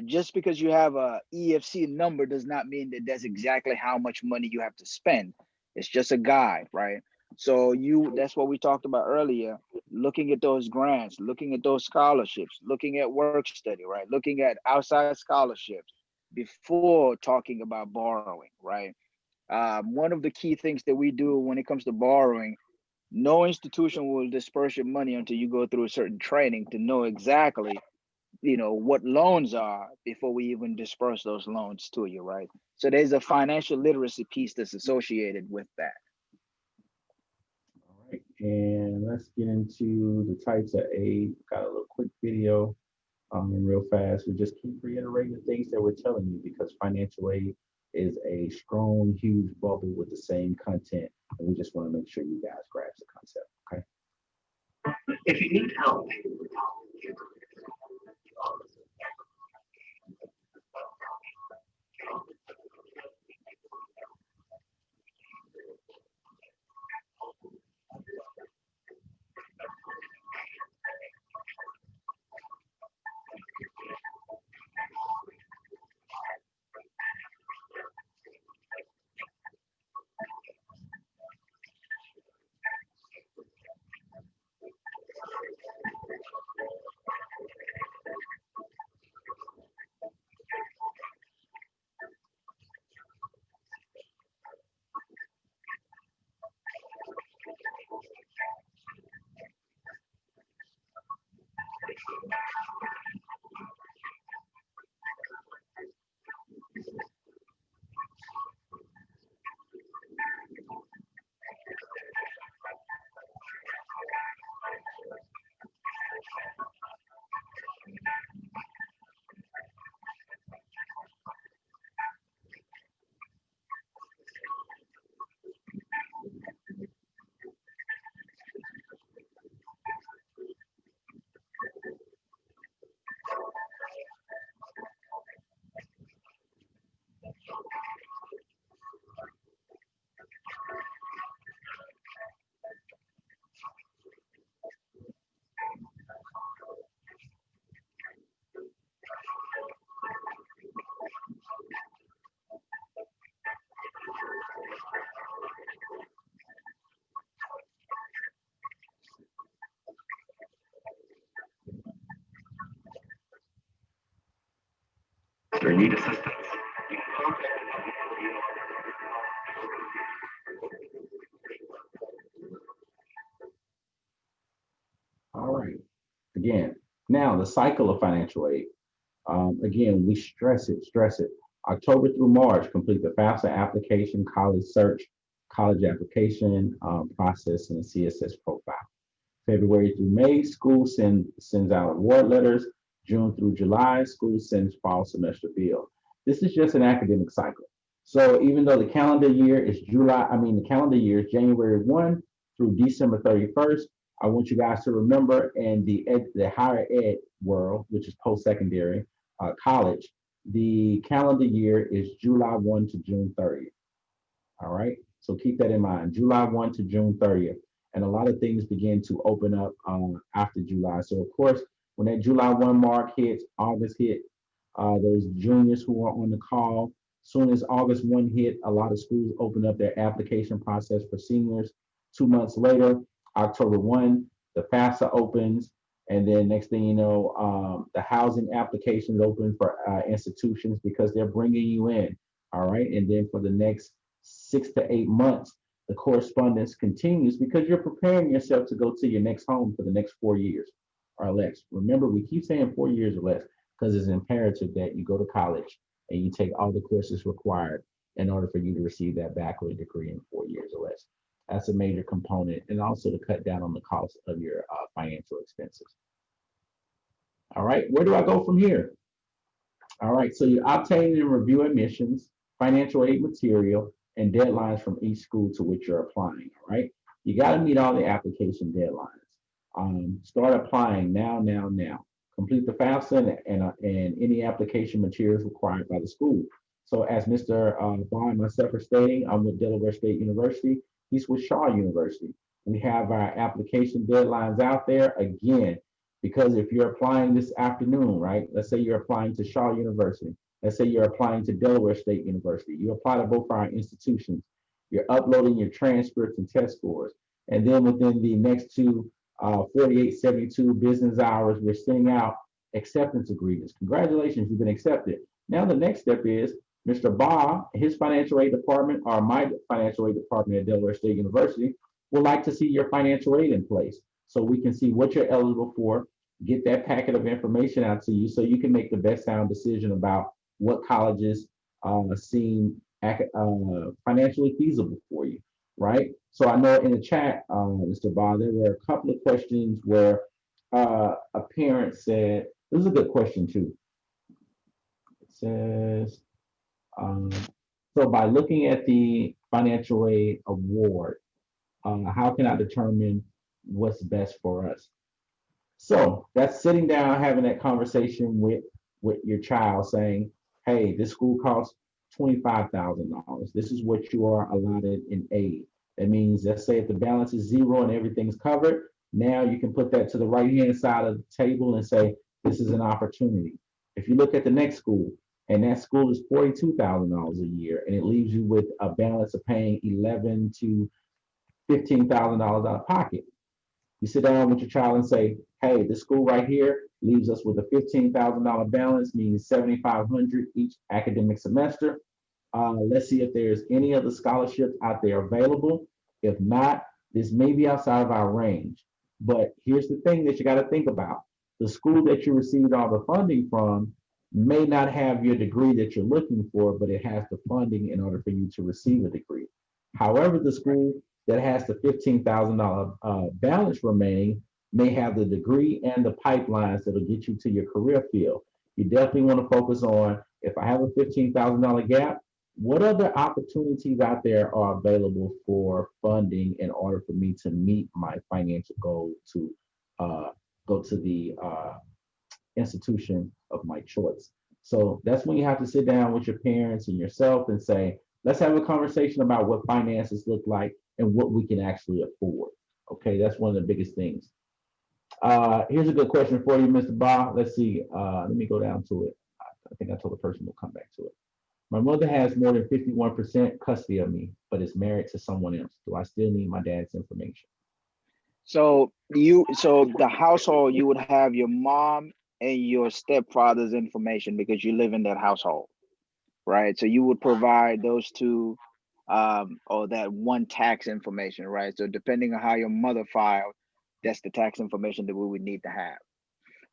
just because you have a EFC number does not mean that that's exactly how much money you have to spend. It's just a guide, right? So that's what we talked about earlier, looking at those grants, looking at those scholarships, looking at work study, right? Looking at outside scholarships before talking about borrowing, right? One of the key things that we do when it comes to borrowing, no institution will disperse your money until you go through a certain training to know exactly, what loans are before we even disperse those loans to you, right? So there's a financial literacy piece that's associated with that. All right, and let's get into the types of aid. Got a little quick video real fast. We just keep reiterating the things that we're telling you because financial aid is a strong, huge bubble with the same content. And we just want to make sure you guys grasp the concept, okay? If you need help, or need assistance, you can contact All right. Again, now the cycle of financial aid. Again, we stress it. October through March, complete the FAFSA application, college search, college application process, and a CSS profile. February through May, school sends out award letters. June through July, school sends fall semester bill. This is just an academic cycle. So even though the calendar year is the calendar year is January 1 through December 31st, I want you guys to remember in the higher ed world, which is post-secondary, college, the calendar year is July 1 to June 30th. All right, so keep that in mind, July 1 to June 30th. And a lot of things begin to open up after July. So of course, when that July 1 mark hits, August hit, those juniors who are on the call, soon as August 1 hit, a lot of schools open up their application process for seniors. 2 months later, October 1, the FAFSA opens. And then next thing you know, the housing applications open for institutions because they're bringing you in. All right. And then for the next 6 to 8 months, the correspondence continues because you're preparing yourself to go to your next home for the next 4 years or less. Remember, we keep saying 4 years or less because it's imperative that you go to college and you take all the courses required in order for you to receive that bachelor's degree in 4 years or less. That's a major component, and also to cut down on the cost of your financial expenses. All right, where do I go from here? All right, so you obtain and review admissions, financial aid material, and deadlines from each school to which you're applying. All right, you got to meet all the application deadlines. Start applying now. Complete the FAFSA and any application materials required by the school. So as Mr. Barr and myself are stating, I'm with Delaware State University. He's with Shaw University. We have our application deadlines out there again, because if you're applying this afternoon, right? Let's say you're applying to Shaw University. Let's say you're applying to Delaware State University. You apply to both our institutions. You're uploading your transcripts and test scores. And then within the next 48, 72 business hours, we're sending out acceptance agreements. Congratulations, you've been accepted. Now the next step is Mr. Ba, his financial aid department, or my financial aid department at Delaware State University, would like to see your financial aid in place so we can see what you're eligible for, get that packet of information out to you so you can make the best sound decision about what colleges seem financially feasible for you, right? So I know in the chat, Mr. Ba, there were a couple of questions where a parent said, this is a good question too. It says, so by looking at the financial aid award, how can I determine what's best for us? So that's sitting down, having that conversation with your child saying, hey, this school costs $25,000. This is what you are allotted in aid. That means, let's say if the balance is zero and everything's covered, now you can put that to the right-hand side of the table and say, this is an opportunity. If you look at the next school, and that school is $42,000 a year, and it leaves you with a balance of paying $11,000 to $15,000 out of pocket. You sit down with your child and say, hey, this school right here leaves us with a $15,000 balance, means $7,500 each academic semester. Let's see if there's any other scholarships out there available. If not, this may be outside of our range. But here's the thing that you got to think about. The school that you received all the funding from may not have your degree that you're looking for, but it has the funding in order for you to receive a degree. However, the school that has the $15,000 balance remaining may have the degree and the pipelines that'll get you to your career field. You definitely want to focus on, if I have a $15,000 gap, what other opportunities out there are available for funding in order for me to meet my financial goal to go to the institution of my choice. So that's when you have to sit down with your parents and yourself and say, let's have a conversation about what finances look like and what we can actually afford. Okay, that's one of the biggest things. Here's a good question for you, Mr. Ba. Let's see. Let me go down to it. I think I told the person we'll come back to it. My mother has more than 51% custody of me, but is married to someone else. Do I still need my dad's information? So the household, you would have your mom and your stepfather's information because you live in that household, right? So you would provide those two or that one tax information, right? So depending on how your mother filed, that's the tax information that we would need to have.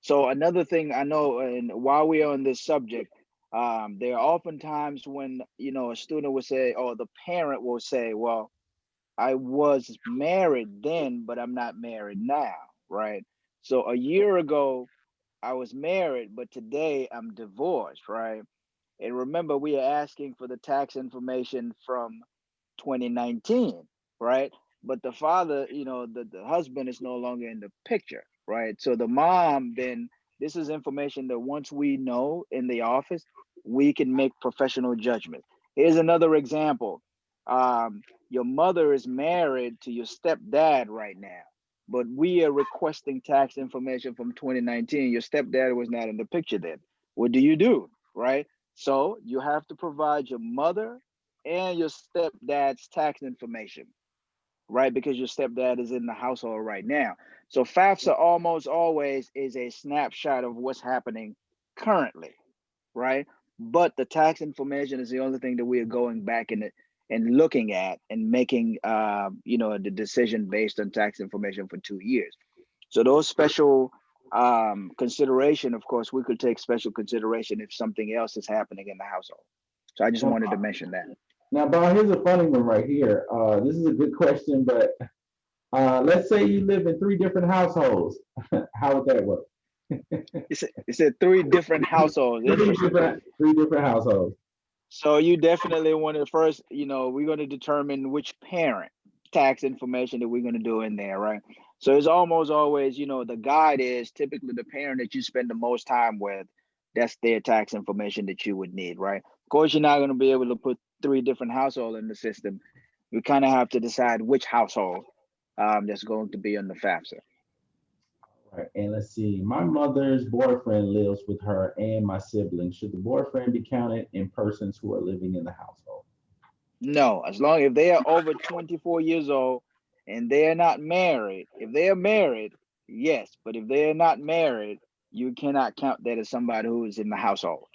So another thing I know, and while we are on this subject, there are often times when, a student will say, or the parent will say, well, I was married then, but I'm not married now, right? So a year ago, I was married, but today I'm divorced, right? And remember, we are asking for the tax information from 2019, right? But the father, the husband is no longer in the picture, right? So the mom, then this is information that once we know in the office, we can make professional judgment. Here's another example. Your mother is married to your stepdad right now, but we are requesting tax information from 2019. Your stepdad was not in the picture then. What do, right? So you have to provide your mother and your stepdad's tax information, right? Because your stepdad is in the household right now. So FAFSA almost always is a snapshot of what's happening currently, right? But the tax information is the only thing that we are going back and looking at and making, the decision based on tax information for 2 years. So those special consideration, of course, we could take special consideration if something else is happening in the household. So I just wanted to mention that. Now, Bob, here's a funny one right here. This is a good question, but let's say you live in 3 different households. How would that work? It said 3 different households. Three different households. So you definitely want to first, we're going to determine which parent tax information that we're going to do in there, right? So it's almost always, the guide is typically the parent that you spend the most time with. That's their tax information that you would need, right? Of course, you're not going to be able to put 3 different households in the system. We kind of have to decide which household that's going to be on the FAFSA. Right. And let's see, my mother's boyfriend lives with her and my siblings. Should the boyfriend be counted in persons who are living in the household? No, as long if they are over 24 years old and they are not married. If they are married, yes, but if they are not married, you cannot count that as somebody who is in the household.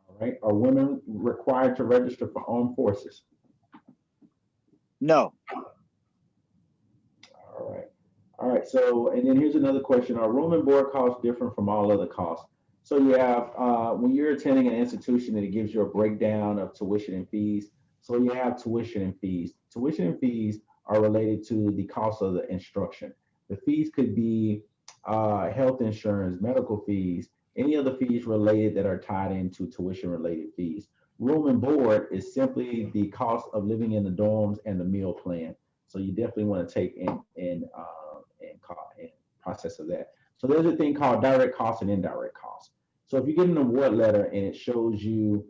All right. Are women required to register for armed forces? No. All right. All right. So, and then here's another question. Are room and board costs different from all other costs? So you have, when you're attending an institution and it gives you a breakdown of tuition and fees. So you have tuition and fees. Tuition and fees are related to the cost of the instruction. The fees could be health insurance, medical fees, any other fees related that are tied into tuition related fees. Room and board is simply the cost of living in the dorms and the meal plan. So you definitely want to take in process of that. So there's a thing called direct costs and indirect costs. So if you get an award letter and it shows you,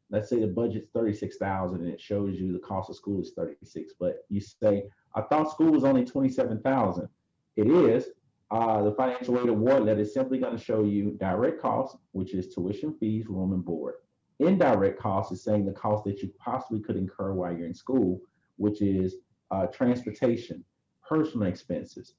let's say the budget's 36,000 and it shows you the cost of school is 36, but you say, I thought school was only 27,000. It is. The financial aid award letter is simply going to show you direct costs, which is tuition, fees, room and board. Indirect costs is saying the cost that you possibly could incur while you're in school, which is transportation, personal expenses.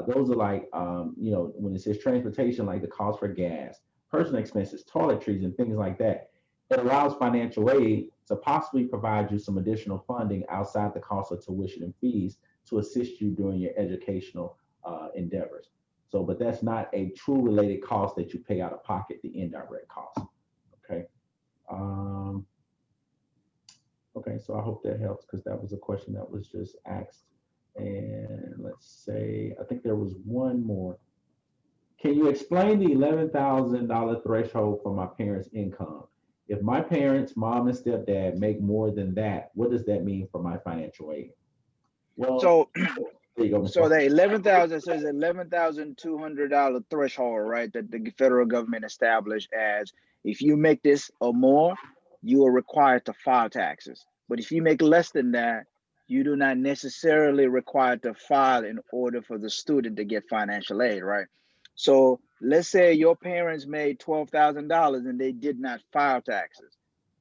Those are like, when it says transportation, like the cost for gas, personal expenses, toiletries, and things like that. It allows financial aid to possibly provide you some additional funding outside the cost of tuition and fees to assist you during your educational endeavors. So, but that's not a true related cost that you pay out of pocket, the indirect cost. Okay. Okay, so I hope that helps because that was a question that was just asked. And let's say, I think there was one more. Can you explain the $11,000 threshold for my parents' income? If my parents, mom and stepdad, make more than that, what does that mean for my financial aid? Well, So, there you go. so the 11,000 says $11,200 threshold, right? That the federal government established as if you make this or more, you are required to file taxes. But if you make less than that, you do not necessarily require to file in order for the student to get financial aid, right? So let's say your parents made $12,000 and they did not file taxes.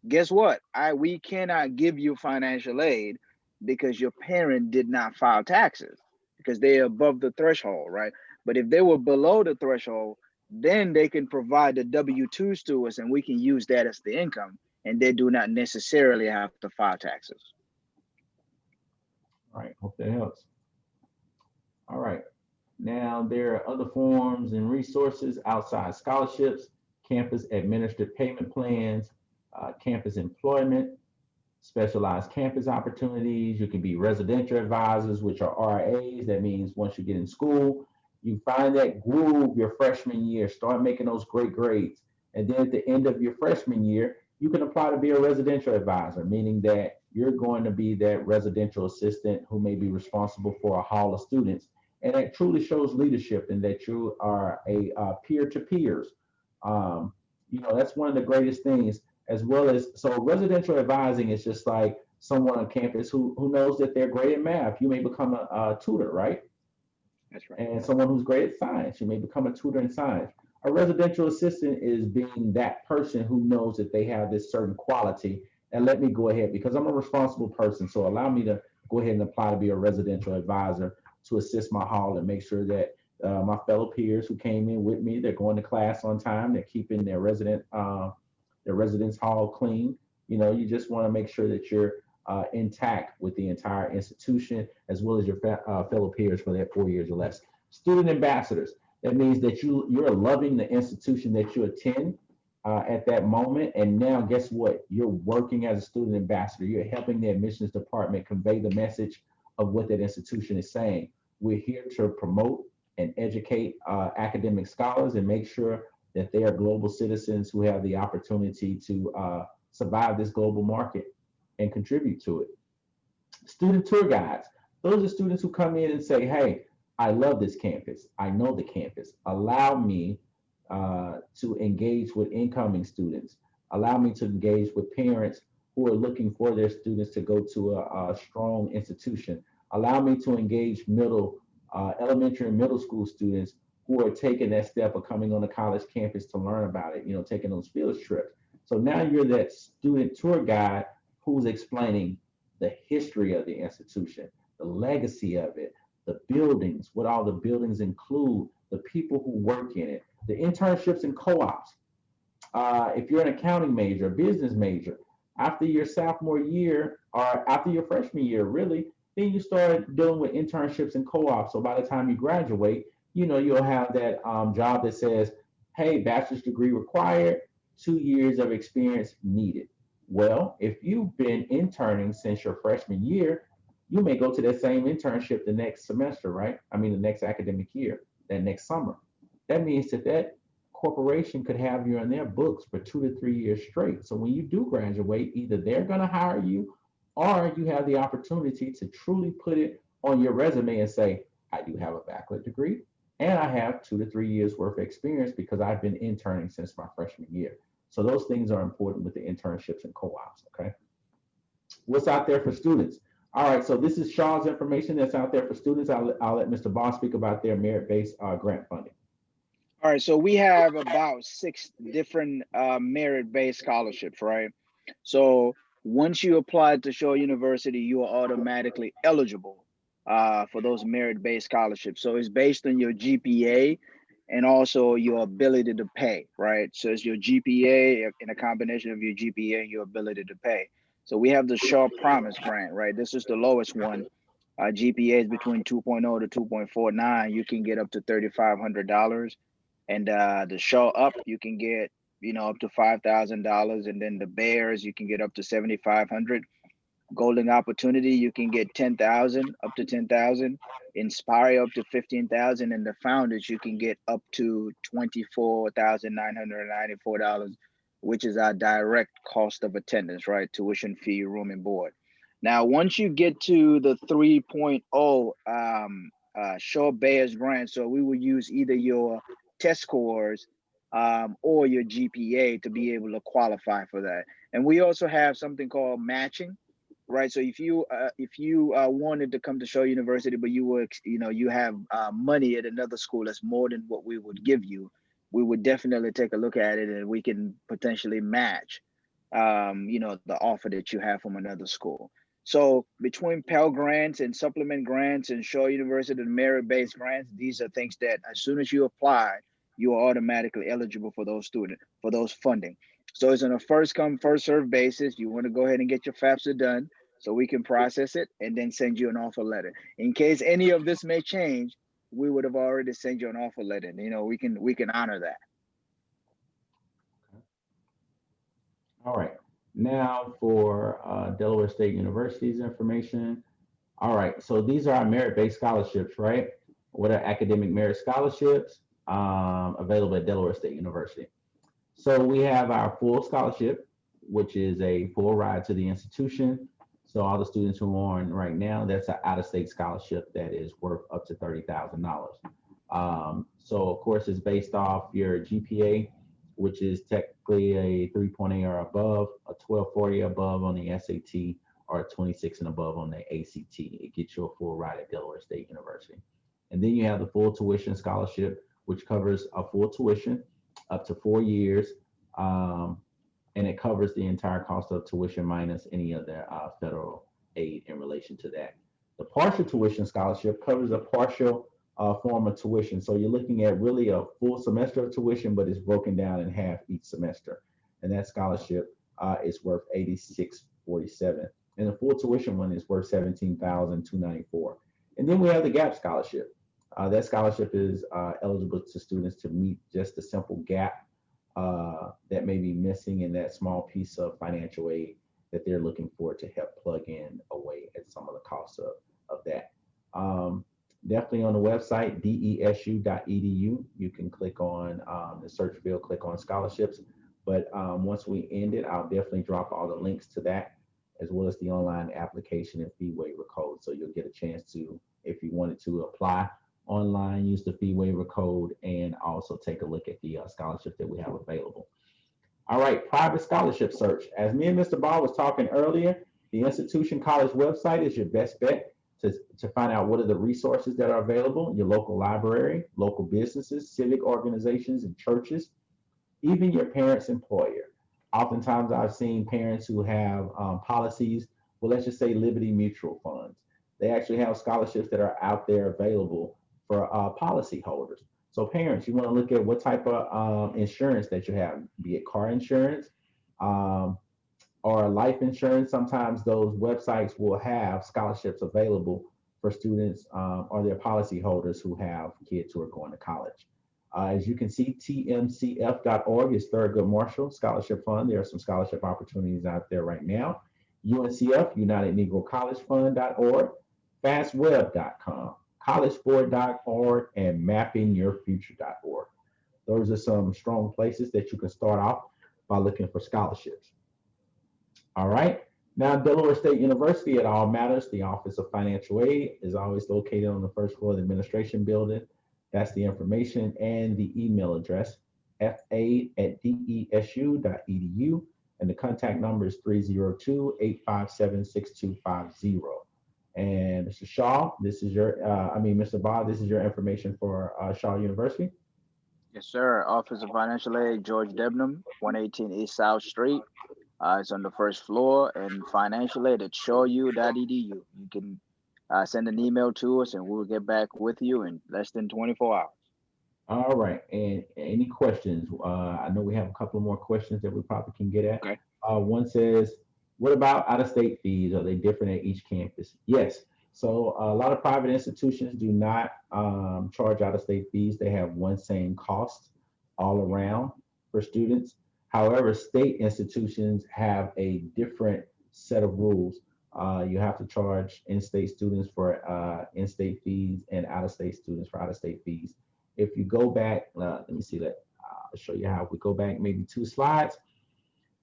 Guess what? We cannot give you financial aid because your parent did not file taxes because they're above the threshold, right? But if they were below the threshold, then they can provide the W-2s to us and we can use that as the income and they do not necessarily have to file taxes. All right, hope that helps. All right, now there are other forms and resources outside scholarships, campus administered payment plans, campus employment, specialized campus opportunities. You can be residential advisors, which are RAs. That means once you get in school, you find that groove your freshman year, start making those great grades. And then at the end of your freshman year, you can apply to be a residential advisor, meaning that you're going to be that residential assistant who may be responsible for a hall of students. And that truly shows leadership and that you are a peer to peers. That's one of the greatest things, as well as, so residential advising is just like someone on campus who knows that they're great at math. You may become a tutor, right? That's right. And someone who's great at science, you may become a tutor in science. A residential assistant is being that person who knows that they have this certain quality. And let me go ahead, because I'm a responsible person, so allow me to go ahead and apply to be a residential advisor to assist my hall and make sure that my fellow peers who came in with me, they're going to class on time, they're keeping their residence hall clean. You just want to make sure that you're intact with the entire institution, as well as your fellow peers for that 4 years or less. Student ambassadors, that means that you're loving the institution that you attend at that moment. And now guess what? You're working as a student ambassador. You're helping the admissions department convey the message of what that institution is saying. We're here to promote and educate academic scholars and make sure that they are global citizens who have the opportunity to survive this global market and contribute to it. Student tour guides, those are students who come in and say, hey, I love this campus. I know the campus. Allow me to engage with incoming students. Allow me to engage with parents who are looking for their students to go to a strong institution. allow me to engage elementary and middle school students who are taking that step of coming on the college campus to learn about it, taking those field trips. So now you're that student tour guide who's explaining the history of the institution, the legacy of it, the buildings, what all the buildings include, the people who work in it, the internships and co-ops. If you're an accounting major, a business major, after your sophomore year or after your freshman year, really, then you start dealing with internships and co-ops. So by the time you graduate, you'll have that job that says, hey, bachelor's degree required, 2 years of experience needed. Well, if you've been interning since your freshman year, you may go to that same internship the next semester, right? I mean, the next academic year, that next summer. That means that corporation could have you in their books for 2 to 3 years straight. So when you do graduate, either they're going to hire you or you have the opportunity to truly put it on your resume and say, I do have a bachelor's degree and I have 2 to 3 years worth of experience because I've been interning since my freshman year. So those things are important with the internships and co-ops, okay? What's out there for students? All right, so this is Shaw's information that's out there for students. I'll let Mr. Ball speak about their merit-based grant funding. All right, so we have about 6 different merit-based scholarships, right? So once you apply to Shaw University, you are automatically eligible for those merit-based scholarships. So it's based on your GPA and also your ability to pay, right? So it's your GPA in a combination of your GPA and your ability to pay. So we have the Shaw Promise Grant, right? This is the lowest one. GPA is between 2.0 to 2.49. You can get up to $3,500. And the Shaw Up, you can get, up to $5,000. And then the Bears, you can get up to $7,500. Golden Opportunity, you can get 10,000, up to 10,000. Inspire up to 15,000. And the Founders, you can get up to $24,994, which is our direct cost of attendance, right? Tuition fee, room and board. Now, once you get to the 3.0 Shaw Bears grant, so we will use either your test scores or your GPA to be able to qualify for that. And we also have something called matching, right? So if you wanted to come to Shaw University, but you have money at another school that's more than what we would give you, we would definitely take a look at it and we can potentially match, the offer that you have from another school. So between Pell Grants and supplement grants and Shaw University merit-based grants, these are things that as soon as you apply, you are automatically eligible for those funding. So it's on a first come, first served basis. You want to go ahead and get your FAFSA done so we can process it and then send you an offer letter. In case any of this may change, we would have already sent you an offer letter. We can honor that. All right. Now for Delaware State University's information. All right, so these are our merit-based scholarships, right? What are academic merit scholarships available at Delaware State University? So we have our full scholarship, which is a full ride to the institution. So all the students who are on right now, that's an out-of-state scholarship that is worth up to $30,000. So of course, it's based off your GPA, which is technically a 3.8 or above, a 1240 above on the SAT, or a 26 and above on the ACT. It gets you a full ride at Delaware State University. And then you have the full tuition scholarship, which covers a full tuition up to 4 years. And it covers the entire cost of tuition minus any other federal aid in relation to that. The partial tuition scholarship covers a partial form of tuition. So you're looking at really a full semester of tuition, but it's broken down in half each semester. And that scholarship is worth $86.47. And the full tuition one is worth $17,294. And then we have the GAP scholarship. That scholarship is eligible to students to meet just the simple gap that may be missing in that small piece of financial aid that they're looking for to help plug in away at some of the costs of that. Definitely on the website, desu.edu, you can click on the search field, click on scholarships. But once we end it, I'll definitely drop all the links to that, as well as the online application and fee waiver code. So you'll get a chance to, if you wanted to apply online, use the fee waiver code, and also take a look at the scholarship that we have available. All right, private scholarship search. As me and Mr. Ball was talking earlier, the institution college website is your best bet. to find out what are the resources that are available, your local library, local businesses, civic organizations, and churches, even your parents' employer. Oftentimes, I've seen parents who have policies, well, let's just say Liberty Mutual Funds. They actually have scholarships that are out there available for policy holders. So parents, you want to look at what type of insurance that you have, be it car insurance, or life insurance. Sometimes those websites will have scholarships available for students or their policy holders who have kids who are going to college. As you can see, tmcf.org is Thurgood Marshall Scholarship Fund. There are some scholarship opportunities out there right now. UNCF, United Negro College Fund.org, fastweb.com, collegeboard.org, and mappingyourfuture.org. Those are some strong places that you can start off by looking for scholarships. All right. Now, Delaware State University, it all matters. The Office of Financial Aid is always located on the first floor of the administration building. That's the information and the email address, fa@desu.edu. And the contact number is 302-857-6250. And Mr. Shaw, this is your, Mr. Bob, this is your information for Shaw University. Yes, sir. Office of Financial Aid, George Debnam, 118 East South Street. It's on the first floor, and financial aid at shawu.edu. You can send an email to us and we'll get back with you in less than 24 hours. All right. And any questions? I know we have a couple more questions that we probably can get at. Okay. One says, what about out-of-state fees? Are they different at each campus? Yes. So a lot of private institutions do not charge out-of-state fees. They have one same cost all around for students. However, state institutions have a different set of rules. You have to charge in-state students for in-state fees and out-of-state students for out-of-state fees. If you go back, let me see that. I'll show you how. If we go back maybe 2 slides,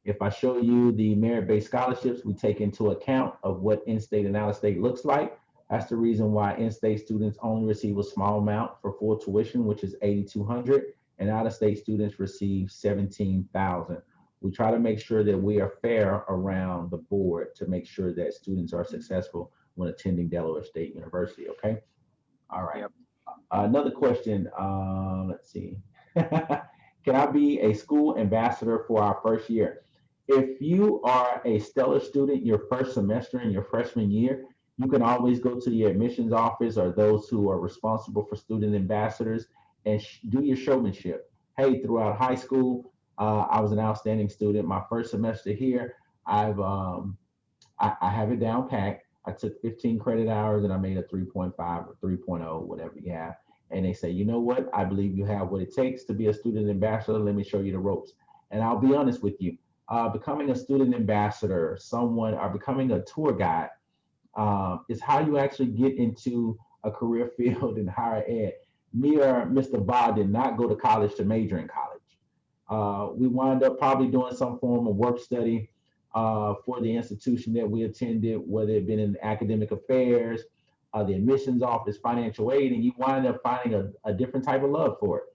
if I show you the merit-based scholarships, we take into account of what in-state and out-of-state looks like. That's the reason why in-state students only receive a small amount for full tuition, which is $8,200, and out-of-state students receive $17,000. We try to make sure that we are fair around the board to make sure that students are successful when attending Delaware State University, okay? All right. Yep. Another question, let's see. Can I be a school ambassador for our first year? If you are a stellar student your first semester in your freshman year, you can always go to the admissions office or those who are responsible for student ambassadors and do your showmanship. Hey, throughout high school, I was an outstanding student. My first semester here, I have it down packed. I took 15 credit hours and I made a 3.5 or 3.0, whatever you have. And they say, you know what? I believe you have what it takes to be a student ambassador. Let me show you the ropes. And I'll be honest with you, becoming a student ambassador, or becoming a tour guide is how you actually get into a career field in higher ed. Me or Mr. Bob did not go to college to major in college. We wound up probably doing some form of work study for the institution that we attended, whether it been in academic affairs, the admissions office, financial aid, and you wind up finding a different type of love for it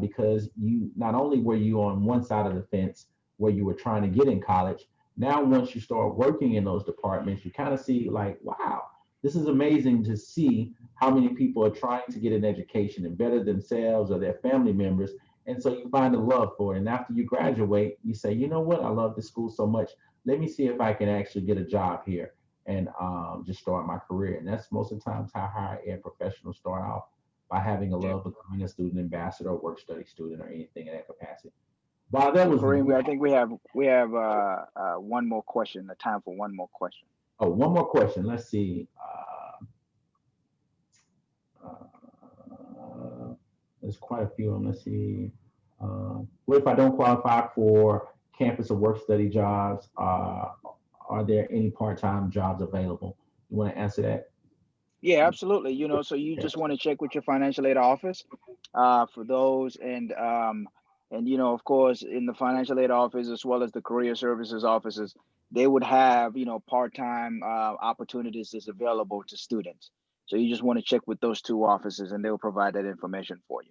because you not only were you on one side of the fence where you were trying to get in college, now once you start working in those departments, you kind of see like, wow, this is amazing to see how many people are trying to get an education and better themselves or their family members. And so you find a love for it. And after you graduate, you say, you know what? I love this school so much. Let me see if I can actually get a job here and just start my career. And that's most of the times how higher ed professionals start off, by having a love of becoming a student ambassador, or work study student, or anything in that capacity. Bob, that was Kareem, I think we have one more question, the time for one more question. Oh, one more question. Let's see. There's quite a few of them. Let's see. What if I don't qualify for campus or work study jobs? Are there any part-time jobs available? You want to answer that? Yeah, absolutely. You know, so you just want to check with your financial aid office for those, and you know, of course, in the financial aid office as well as the career services offices, they would have, you know, part-time opportunities that's available to students. So you just want to check with those 2 offices and they'll provide that information for you.